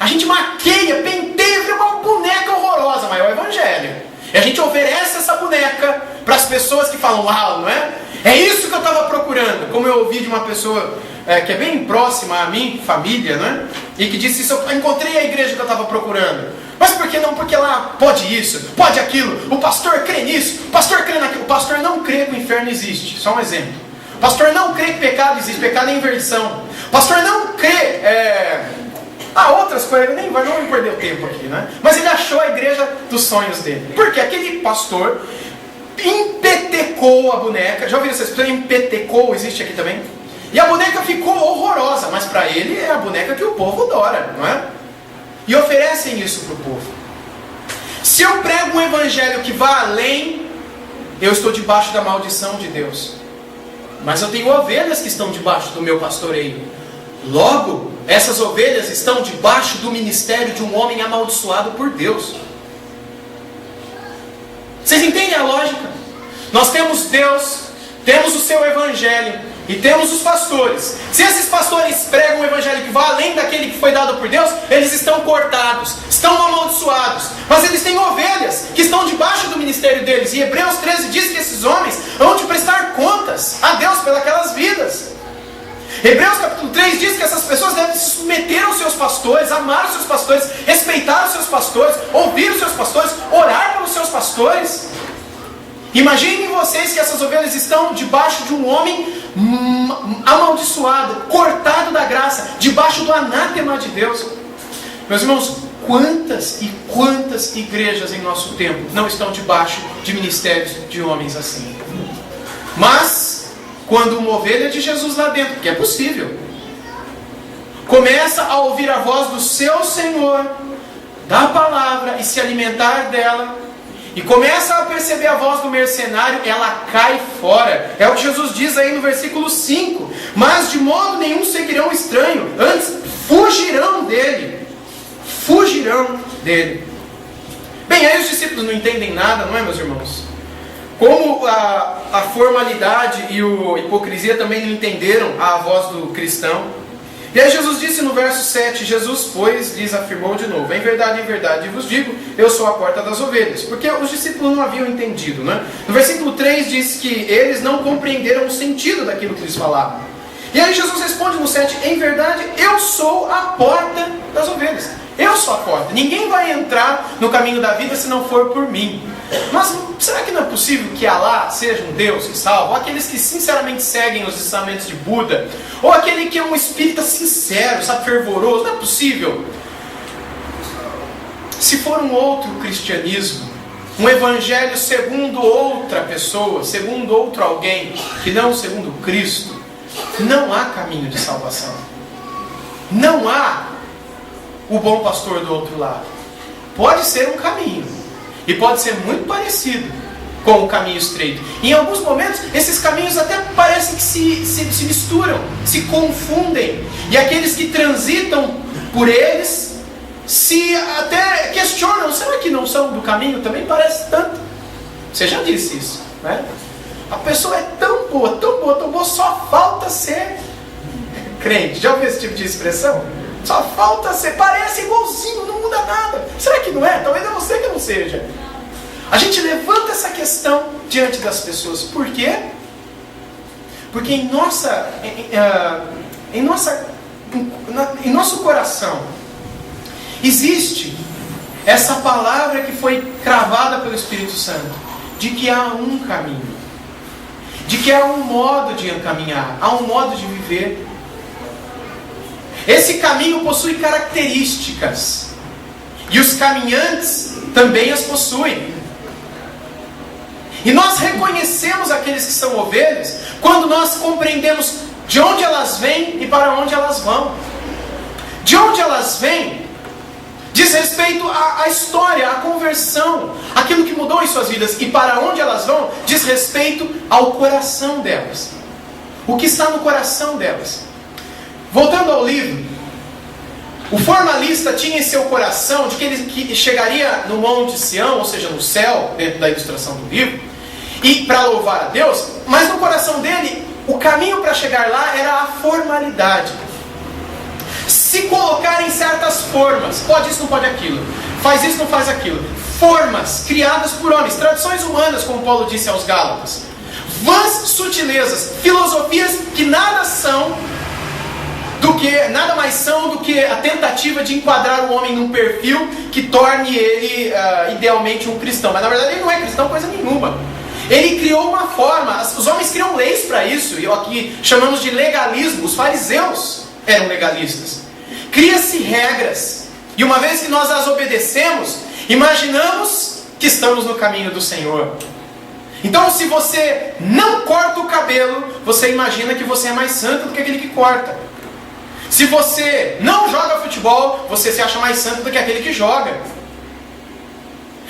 A gente maqueia, penteia, vira uma boneca horrorosa, mas é o evangelho. E a gente oferece essa boneca para as pessoas que falam, uau, não é? É isso que eu estava procurando. Como eu ouvi de uma pessoa que é bem próxima a mim, família, né? E que disse isso, eu encontrei a igreja que eu estava procurando. Mas por que não? Porque lá pode isso, pode aquilo, o pastor crê nisso, o pastor crê naquilo. O pastor não crê que o inferno existe, só um exemplo. O pastor não crê que pecado existe, pecado é inversão. O pastor não crê... outras coisas, nem vai não perder o tempo aqui, né? Mas ele achou a igreja dos sonhos dele. Porque aquele pastor empetecou a boneca. Já ouviram essa expressão? Empetecou, existe aqui também. E a boneca ficou horrorosa, mas para ele é a boneca que o povo adora, não é? E oferecem isso para o povo. Se eu prego um evangelho que vá além, eu estou debaixo da maldição de Deus. Mas eu tenho ovelhas que estão debaixo do meu pastoreio. Logo, essas ovelhas estão debaixo do ministério de um homem amaldiçoado por Deus. Vocês entendem a lógica? Nós temos Deus, temos o seu evangelho e temos os pastores. Se esses pastores pregam um evangelho que vai além daquele que foi dado por Deus, eles estão cortados, estão amaldiçoados. Mas eles têm ovelhas que estão debaixo do ministério deles. E Hebreus 13 diz que esses homens vão de prestar contas a Deus pelas vidas. Hebreus capítulo 3 diz que essas pessoas devem se submeter aos seus pastores, amar os seus pastores, respeitar os seus pastores, ouvir os seus pastores, orar pelos seus pastores. Imaginem vocês que essas ovelhas estão debaixo de um homem amaldiçoado, cortado da graça, debaixo do anátema de Deus. Meus irmãos, quantas e quantas igrejas em nosso tempo não estão debaixo de ministérios de homens assim? Mas, quando uma ovelha de Jesus lá dentro, que é possível, começa a ouvir a voz do seu Senhor, da palavra, e se alimentar dela, e começa a perceber a voz do mercenário, ela cai fora. É o que Jesus diz aí no versículo 5. Mas de modo nenhum seguirão o estranho, antes fugirão dele. Fugirão dele. Bem, aí os discípulos não entendem nada, não é, meus irmãos? Como a formalidade e a hipocrisia também não entenderam a voz do cristão. E aí Jesus disse no verso 7, Jesus, pois, lhes afirmou de novo, em verdade vos digo, eu sou a porta das ovelhas. Porque os discípulos não haviam entendido, né? No versículo 3 diz que eles não compreenderam o sentido daquilo que eles falavam. E aí Jesus responde no 7, em verdade, eu sou a porta das ovelhas. Eu sou a porta. Ninguém vai entrar no caminho da vida se não for por mim. Mas será que não é possível que Alá seja um Deus que salva? Ou aqueles que sinceramente seguem os ensinamentos de Buda? Ou aquele que é um espírita sincero, sabe, fervoroso? Não é possível. Se for um outro cristianismo, um evangelho segundo outra pessoa, segundo outro alguém, que não segundo Cristo, não há caminho de salvação. Não há o bom pastor do outro lado. Pode ser um caminho, e pode ser muito parecido com o caminho estreito. Em alguns momentos, esses caminhos até parecem que se misturam, se confundem. E aqueles que transitam por eles, se até questionam, será que não são do caminho? Também parece tanto. Você já disse isso, né? A pessoa é tão boa, tão boa, tão boa, só falta ser crente. Já ouviu esse tipo de expressão? Só falta ser, parece igualzinho, não muda nada. Será que não é? Talvez é você que não seja. A gente levanta essa questão diante das pessoas. Por quê? Porque em nosso coração existe essa palavra que foi cravada pelo Espírito Santo, de que há um caminho, de que há um modo de caminhar, há um modo de viver. Esse caminho possui características, e os caminhantes também as possuem. E nós reconhecemos aqueles que são ovelhas quando nós compreendemos de onde elas vêm e para onde elas vão. De onde elas vêm diz respeito à história, à conversão, aquilo que mudou em suas vidas. E para onde elas vão diz respeito ao coração delas. O que está no coração delas. Voltando ao livro, o formalista tinha em seu coração de que ele chegaria no Monte Sião, ou seja, no céu, dentro da ilustração do livro, e para louvar a Deus, mas no coração dele, o caminho para chegar lá era a formalidade. se colocar em certas formas. Pode isso, não pode aquilo. Faz isso, não faz aquilo. Formas criadas por homens, tradições humanas, como Paulo disse aos Gálatas. Vãs sutilezas, filosofias que nada mais são do que a tentativa de enquadrar o homem num perfil que torne ele idealmente um cristão. Mas na verdade ele não é cristão coisa nenhuma. Ele criou uma forma, os homens criam leis para isso, e aqui chamamos de legalismo. Os fariseus eram legalistas. Cria-se regras, e uma vez que nós as obedecemos, imaginamos que estamos no caminho do Senhor. Então, se você não corta o cabelo, você imagina que você é mais santo do que aquele que corta. Se você não joga futebol, você se acha mais santo do que aquele que joga.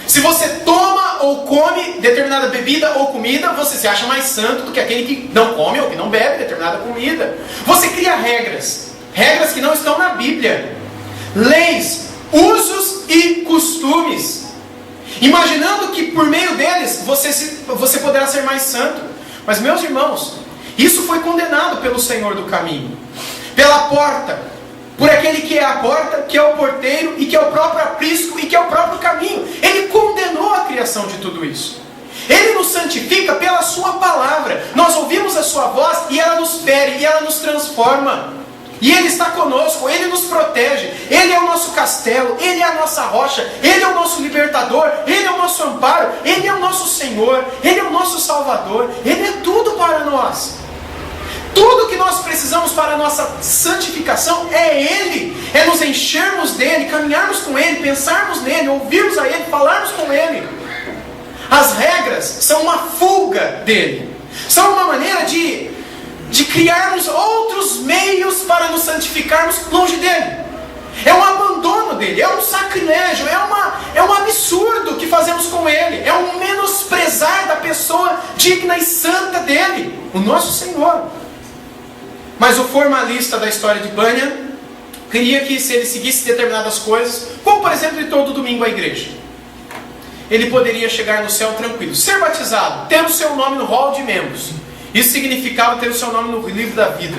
Se você toma ou come determinada bebida ou comida, você se acha mais santo do que aquele que não come ou que não bebe determinada comida. Você cria regras que não estão na Bíblia. Leis, usos e costumes, imaginando que por meio deles você poderá ser mais santo. Mas, meus irmãos, isso foi condenado pelo Senhor do caminho. Pela porta, por aquele que é a porta, que é o porteiro, e que é o próprio aprisco, e que é o próprio caminho. Ele condenou a criação de tudo isso. Ele nos santifica pela sua palavra. Nós ouvimos a sua voz e ela nos fere, e ela nos transforma. E Ele está conosco, Ele nos protege. Ele é o nosso castelo, Ele é a nossa rocha, Ele é o nosso libertador, Ele é o nosso amparo, Ele é o nosso Senhor, Ele é o nosso Salvador. Ele é tudo para nós. Tudo que nós precisamos para a nossa santificação é Ele. É nos enchermos dEle, caminharmos com Ele, pensarmos nele, ouvirmos a Ele, falarmos com Ele. As regras são uma fuga dEle. São uma maneira de criarmos outros meios para nos santificarmos longe dEle. É um abandono dEle, é um sacrilégio, é um absurdo que fazemos com Ele. É um menosprezar da pessoa digna e santa dEle, o nosso Senhor. Mas o formalista da história de Bunyan queria que, se ele seguisse determinadas coisas, como por exemplo ir todo domingo à igreja, ele poderia chegar no céu tranquilo. Ser batizado, ter o seu nome no rol de membros, isso significava ter o seu nome no livro da vida.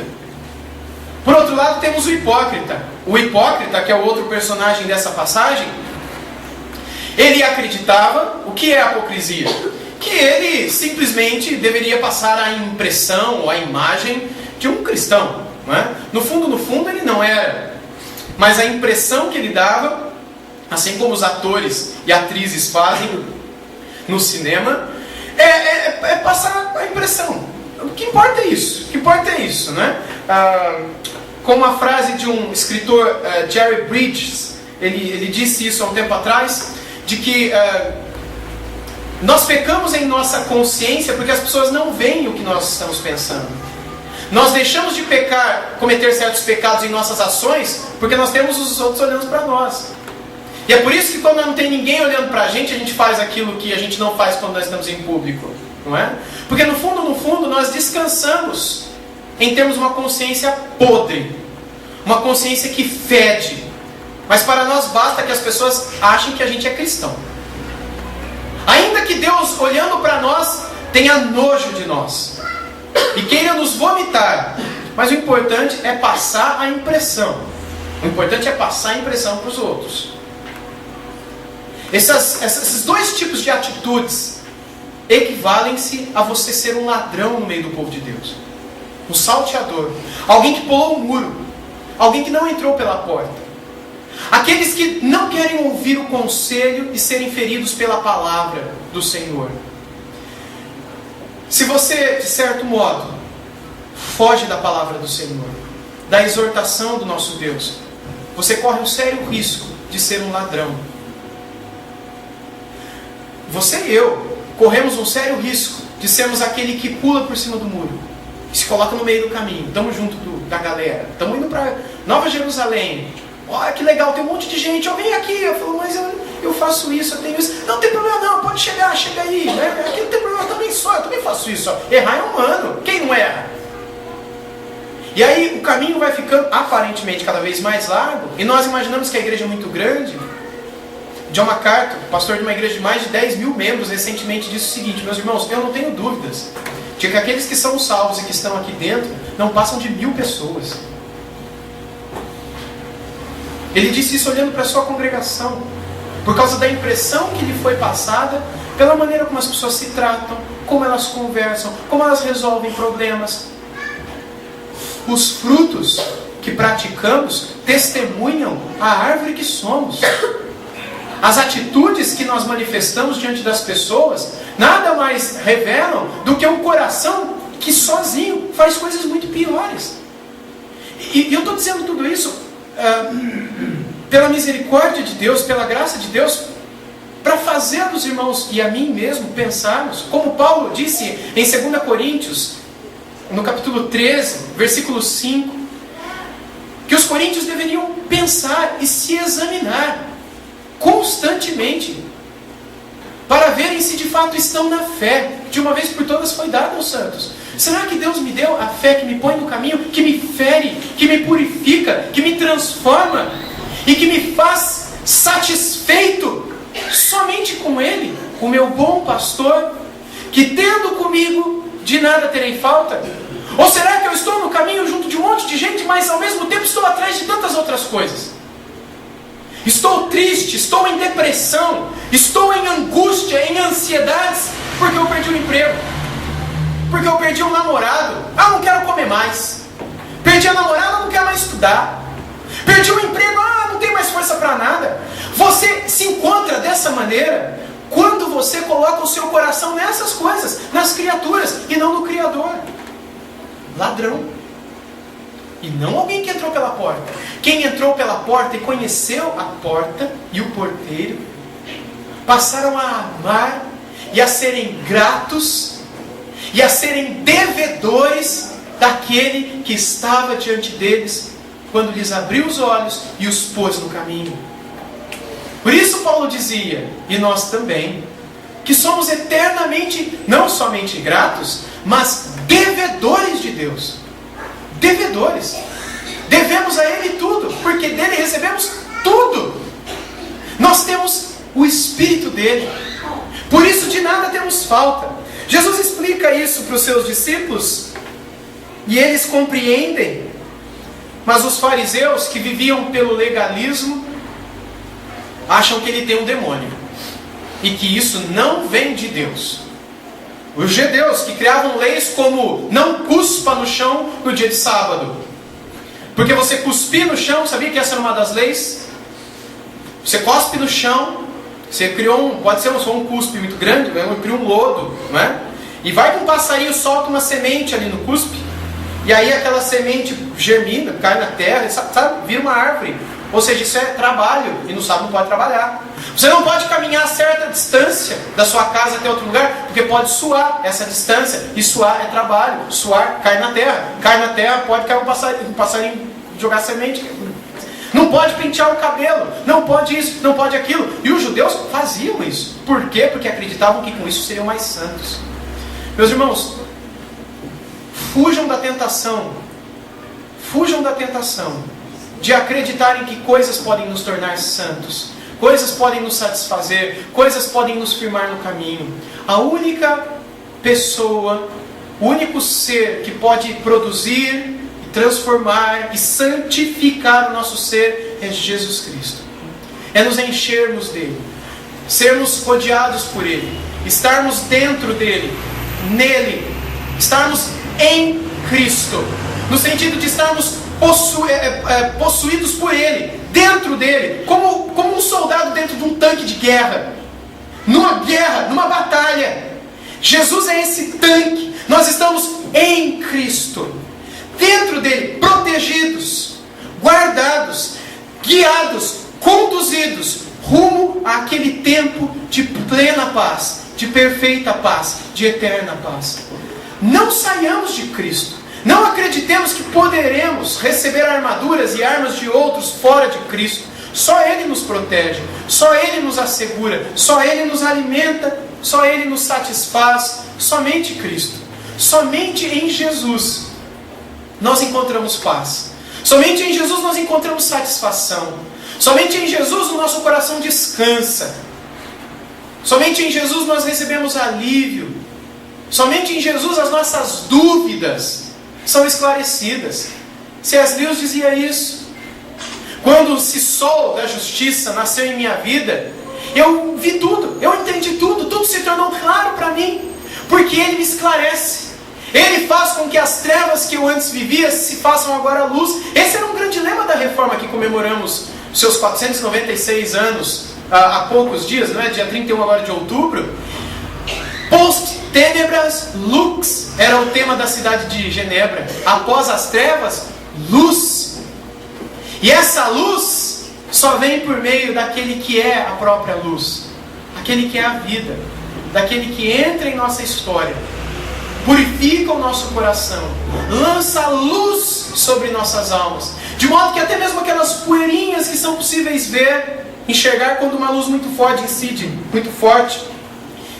Por outro lado, temos o hipócrita. O hipócrita, que é o outro personagem dessa passagem, ele acreditava, o que é a hipocrisia? Que ele simplesmente deveria passar a impressão ou a imagem de um cristão, não é? No fundo ele não era. Mas a impressão que ele dava, assim como os atores e atrizes fazem no cinema, é passar a impressão. O que importa é isso, né? Como a frase de um escritor, Jerry Bridges, ele disse isso há um tempo atrás, de que nós pecamos em nossa consciência porque as pessoas não veem o que nós estamos pensando. Nós deixamos de cometer certos pecados em nossas ações porque nós temos os outros olhando para nós. E é por isso que quando não tem ninguém olhando para a gente faz aquilo que a gente não faz quando nós estamos em público, não é? Porque no fundo nós descansamos em termos uma consciência podre, uma consciência que fede. Mas para nós basta que as pessoas achem que a gente é cristão. Ainda que Deus, olhando para nós, tenha nojo de nós e queira nos vomitar, mas o importante é passar a impressão. O importante é passar a impressão para os outros. Esses dois tipos de atitudes equivalem-se a você ser um ladrão no meio do povo de Deus, um salteador, alguém que pulou o muro, alguém que não entrou pela porta, aqueles que não querem ouvir o conselho e serem feridos pela palavra do Senhor. Se você, de certo modo, foge da palavra do Senhor, da exortação do nosso Deus, você corre um sério risco de ser um ladrão. Você e eu corremos um sério risco de sermos aquele que pula por cima do muro e se coloca no meio do caminho. Estamos junto da galera, estamos indo para Nova Jerusalém. Olha que legal, tem um monte de gente. Vem aqui. Eu falo, mas eu faço isso, eu tenho isso. Não tem problema não, pode chegar, chega aí, né? Aqui não tem problema, eu também faço isso. Errar é humano, quem não erra? E aí o caminho vai ficando aparentemente cada vez mais largo, e nós imaginamos que a igreja é muito grande. John MacArthur, pastor de uma igreja de mais de 10 mil membros, recentemente disse o seguinte: meus irmãos, eu não tenho dúvidas de que aqueles que são salvos e que estão aqui dentro não passam de 1000 pessoas. Ele disse isso olhando para a sua congregação, por causa da impressão que lhe foi passada, pela maneira como as pessoas se tratam, como elas conversam, como elas resolvem problemas. Os frutos que praticamos testemunham a árvore que somos. As atitudes que nós manifestamos diante das pessoas nada mais revelam do que um coração que sozinho faz coisas muito piores. E eu estou dizendo tudo isso pela misericórdia de Deus, pela graça de Deus, para fazer dos irmãos e a mim mesmo pensarmos, como Paulo disse em 2 Coríntios, no capítulo 13, versículo 5, que os coríntios deveriam pensar e se examinar constantemente, para verem se de fato estão na fé, que de uma vez por todas foi dada aos santos. Será que Deus me deu a fé que me põe no caminho, que me fere, que me purifica, que me transforma e que me faz satisfeito somente com Ele, o meu bom pastor, que tendo comigo de nada terei falta? Ou será que eu estou no caminho junto de um monte de gente, mas ao mesmo tempo estou atrás de tantas outras coisas? Estou triste, estou em depressão, estou em angústia, em ansiedades, porque eu perdi o emprego, porque eu perdi um namorado, não quero comer mais. Perdi a namorada, não quero mais estudar. Perdi o emprego, não tenho mais força para nada. Você se encontra dessa maneira quando você coloca o seu coração nessas coisas, nas criaturas, e não no Criador. Ladrão. E não alguém que entrou pela porta. Quem entrou pela porta e conheceu a porta e o porteiro, passaram a amar e a serem gratos e a serem devedores daquele que estava diante deles quando lhes abriu os olhos e os pôs no caminho. Por isso Paulo dizia, e nós também, que somos eternamente não somente gratos, mas devedores de Deus. Devedores. Devemos a Ele tudo, porque dele recebemos tudo. Nós temos o Espírito dele. Por isso de nada temos falta. Jesus explica isso para os seus discípulos e eles compreendem. Mas os fariseus que viviam pelo legalismo acham que ele tem um demônio e que isso não vem de Deus. Os judeus que criavam leis como não cuspa no chão no dia de sábado, porque você cuspir no chão, sabia que essa era uma das leis? Você cospe no chão, você criou pode ser um cuspe muito grande, criou um lodo, não é? E vai que um passarinho solta uma semente ali no cuspe, e aí aquela semente germina, cai na terra, sabe, vira uma árvore. Ou seja, isso é trabalho, e no sábado não pode trabalhar. Você não pode caminhar a certa distância da sua casa até outro lugar, porque pode suar essa distância, e suar é trabalho. Suar cai na terra, pode cair um passarinho jogar semente. Não pode pentear o cabelo, não pode isso, não pode aquilo. E os judeus faziam isso. Por quê? Porque acreditavam que com isso seriam mais santos. Meus irmãos, fujam da tentação de acreditarem que coisas podem nos tornar santos, coisas podem nos satisfazer, coisas podem nos firmar no caminho. A única pessoa, o único ser que pode produzir, transformar e santificar o nosso ser é Jesus Cristo. É nos enchermos dele, sermos rodeados por ele, estarmos dentro dele, nele, estarmos em Cristo, no sentido de estarmos possuídos por Ele, dentro dele, como um soldado dentro de um tanque de guerra, numa batalha. Jesus é esse tanque. Nós estamos em Cristo, dentro dele, protegidos, guardados, guiados, conduzidos rumo àquele tempo de plena paz, de perfeita paz, de eterna paz. Não saiamos de Cristo. Não acreditemos que poderemos receber armaduras e armas de outros fora de Cristo. Só Ele nos protege, só Ele nos assegura, só Ele nos alimenta, só Ele nos satisfaz. Somente Cristo, somente em Jesus nós encontramos paz. Somente em Jesus nós encontramos satisfação. Somente em Jesus o nosso coração descansa. Somente em Jesus nós recebemos alívio. Somente em Jesus as nossas dúvidas são esclarecidas. C.S. Lewis dizia isso. Quando esse sol da justiça nasceu em minha vida, eu vi tudo, eu entendi tudo, tudo se tornou claro para mim, porque Ele me esclarece. Ele faz com que as trevas que eu antes vivia se façam agora luz. Esse era um grande lema da reforma que comemoramos os seus 496 anos há poucos dias, não é? Dia 31 agora de outubro. Post tenebras lux era o tema da cidade de Genebra. Após as trevas, luz. E essa luz só vem por meio daquele que é a própria luz, aquele que é a vida, daquele que entra em nossa história, purifica o nosso coração, lança luz sobre nossas almas, de modo que até mesmo aquelas poeirinhas que são possíveis ver, enxergar quando uma luz muito forte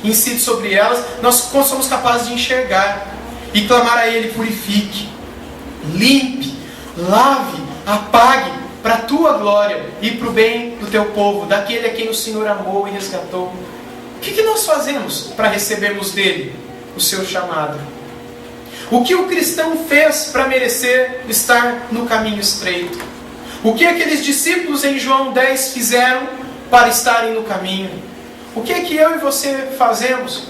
incide sobre elas, nós somos capazes de enxergar e clamar a Ele: purifique, limpe, lave, apague, para a tua glória e para o bem do teu povo, daquele a quem o Senhor amou e resgatou. O que nós fazemos para recebermos dele o seu chamado? O que o cristão fez para merecer estar no caminho estreito? O que aqueles discípulos em João 10 fizeram para estarem no caminho? O que eu e você fazemos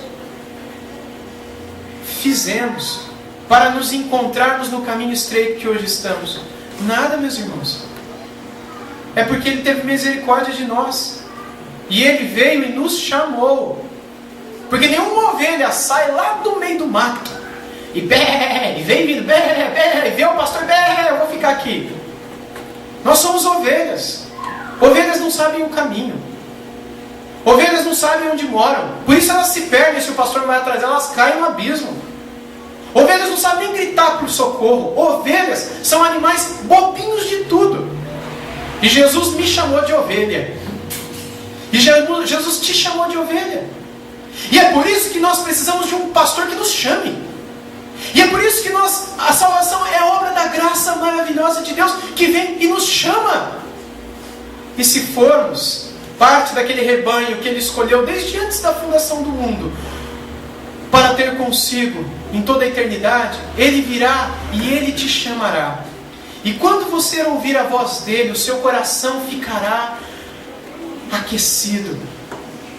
para nos encontrarmos no caminho estreito que hoje estamos? Nada, meus irmãos. É porque Ele teve misericórdia de nós. E Ele veio e nos chamou. Porque nenhuma ovelha sai lá do meio do mato e vem vindo, e vê o pastor, eu vou ficar aqui. Nós somos ovelhas. Ovelhas não sabem o caminho. Ovelhas não sabem onde moram. Por isso elas se perdem. Se o pastor não vai atrás, elas caem no abismo. Ovelhas não sabem nem gritar por socorro. Ovelhas são animais bobinhos de tudo. E Jesus me chamou de ovelha. E Jesus te chamou de ovelha. E é por isso que nós precisamos de um pastor que nos chame. E é por isso que a salvação é obra da graça maravilhosa de Deus, que vem e nos chama. E se formos parte daquele rebanho que Ele escolheu desde antes da fundação do mundo, para ter consigo em toda a eternidade, Ele virá e Ele te chamará. E quando você ouvir a voz dEle, o seu coração ficará aquecido,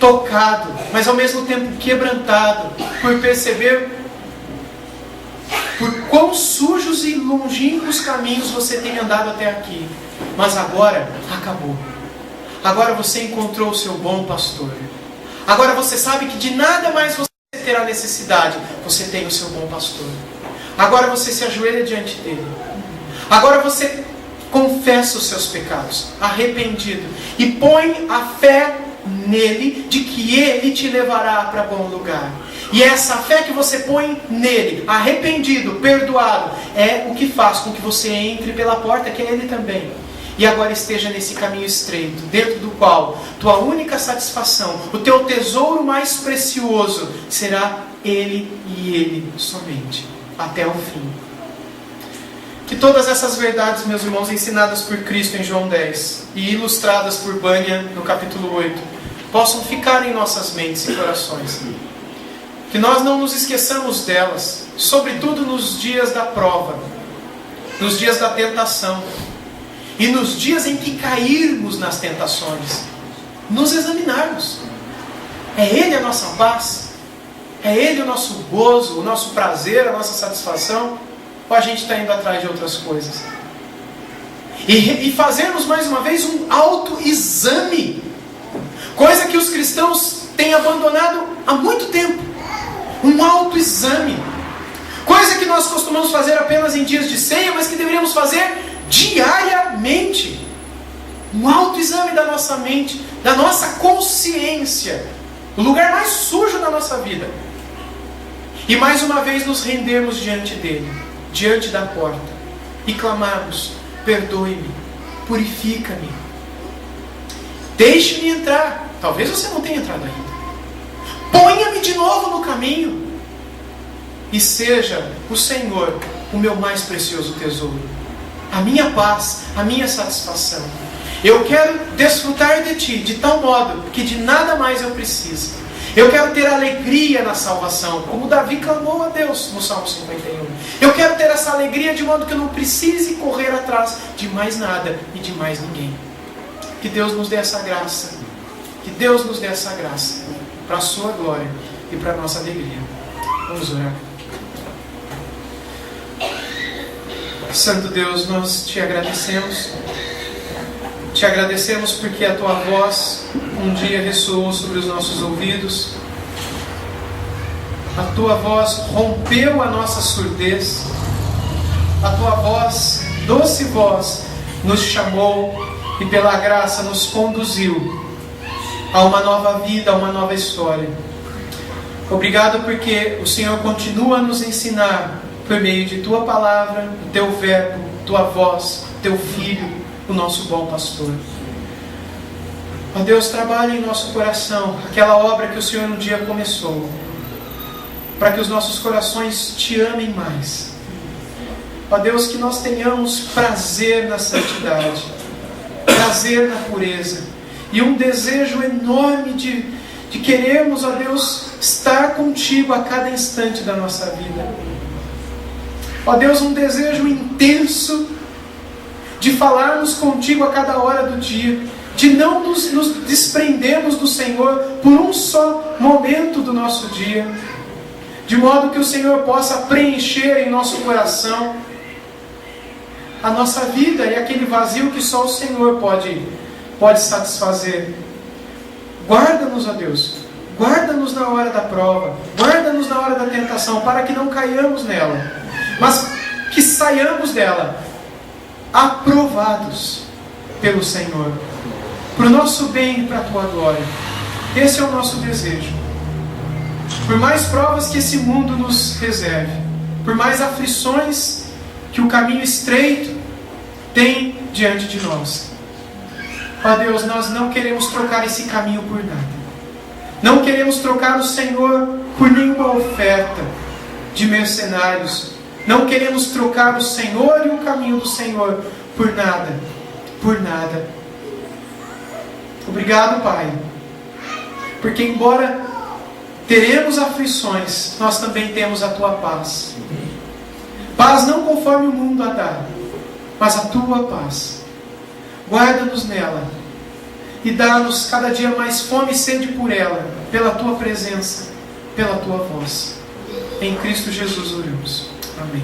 tocado, mas ao mesmo tempo quebrantado, por perceber por quão sujos e longínquos caminhos você tem andado até aqui. Mas agora acabou. Agora você encontrou o seu bom pastor. Agora você sabe que de nada mais você terá necessidade. Você tem o seu bom pastor. Agora você se ajoelha diante dele. Agora você confessa os seus pecados, arrependido, e põe a fé nele, de que ele te levará para bom lugar. E essa fé que você põe nele, arrependido, perdoado, é o que faz com que você entre pela porta, que é ele também. E agora esteja nesse caminho estreito, dentro do qual tua única satisfação, o teu tesouro mais precioso, será ele e ele somente, até o fim. Que todas essas verdades, meus irmãos, ensinadas por Cristo em João 10 e ilustradas por Bunyan no capítulo 8, possam ficar em nossas mentes e corações. Que nós não nos esqueçamos delas, sobretudo nos dias da prova, nos dias da tentação e nos dias em que cairmos nas tentações. Nos examinarmos. É Ele a nossa paz? É Ele o nosso gozo, o nosso prazer, a nossa satisfação? Ou a gente está indo atrás de outras coisas? E fazermos mais uma vez um autoexame, coisa que os cristãos têm abandonado há muito tempo. Um autoexame, coisa que nós costumamos fazer apenas em dias de ceia, mas que deveríamos fazer diariamente. Um autoexame da nossa mente, da nossa consciência, o lugar mais sujo da nossa vida. E mais uma vez nos rendermos diante dele, diante da porta, e clamarmos: perdoe-me, purifica-me, deixe-me entrar. Talvez você não tenha entrado ainda. Ponha-me de novo no caminho, e seja o Senhor o meu mais precioso tesouro, a minha paz, a minha satisfação. Eu quero desfrutar de Ti de tal modo que de nada mais eu preciso. Eu quero ter alegria na salvação, como Davi clamou a Deus no Salmo 51. Eu quero ter essa alegria de modo que eu não precise correr atrás de mais nada e de mais ninguém. Que Deus nos dê essa graça. Que Deus nos dê essa graça para a sua glória e para a nossa alegria. Vamos orar. Santo Deus, nós te agradecemos. Te agradecemos porque a tua voz um dia ressoou sobre os nossos ouvidos. A tua voz rompeu a nossa surdez. A tua voz, doce voz, nos chamou e pela graça nos conduziu a uma nova vida, a uma nova história. Obrigado porque o Senhor continua a nos ensinar por meio de tua palavra, o teu verbo, tua voz, teu filho, o nosso bom pastor. Ó Deus, trabalha em nosso coração aquela obra que o Senhor um dia começou, para que os nossos corações te amem mais. Ó Deus, que nós tenhamos prazer na santidade, prazer na pureza, e um desejo enorme de querermos, ó Deus, estar contigo a cada instante da nossa vida. Ó Deus, um desejo intenso de falarmos contigo a cada hora do dia, de não nos desprendermos do Senhor por um só momento do nosso dia, de modo que o Senhor possa preencher em nosso coração a nossa vida e aquele vazio que só o Senhor pode satisfazer. Guarda-nos, ó Deus, guarda-nos na hora da prova, guarda-nos na hora da tentação, para que não caiamos nela, mas que saiamos dela aprovados pelo Senhor, para o nosso bem e para a tua glória. Esse é o nosso desejo. Por mais provas que esse mundo nos reserve, por mais aflições que o caminho estreito tem diante de nós, ó Deus, nós não queremos trocar esse caminho por nada. Não queremos trocar o Senhor por nenhuma oferta de mercenários. Não queremos trocar o Senhor e o caminho do Senhor por nada. Por nada. Obrigado, Pai. Porque embora teremos aflições, nós também temos a tua paz. Paz não conforme o mundo a dá, mas a tua paz. Guarda-nos nela e dá-nos cada dia mais fome e sede por ela, pela tua presença, pela tua voz. Em Cristo Jesus oramos. Amém.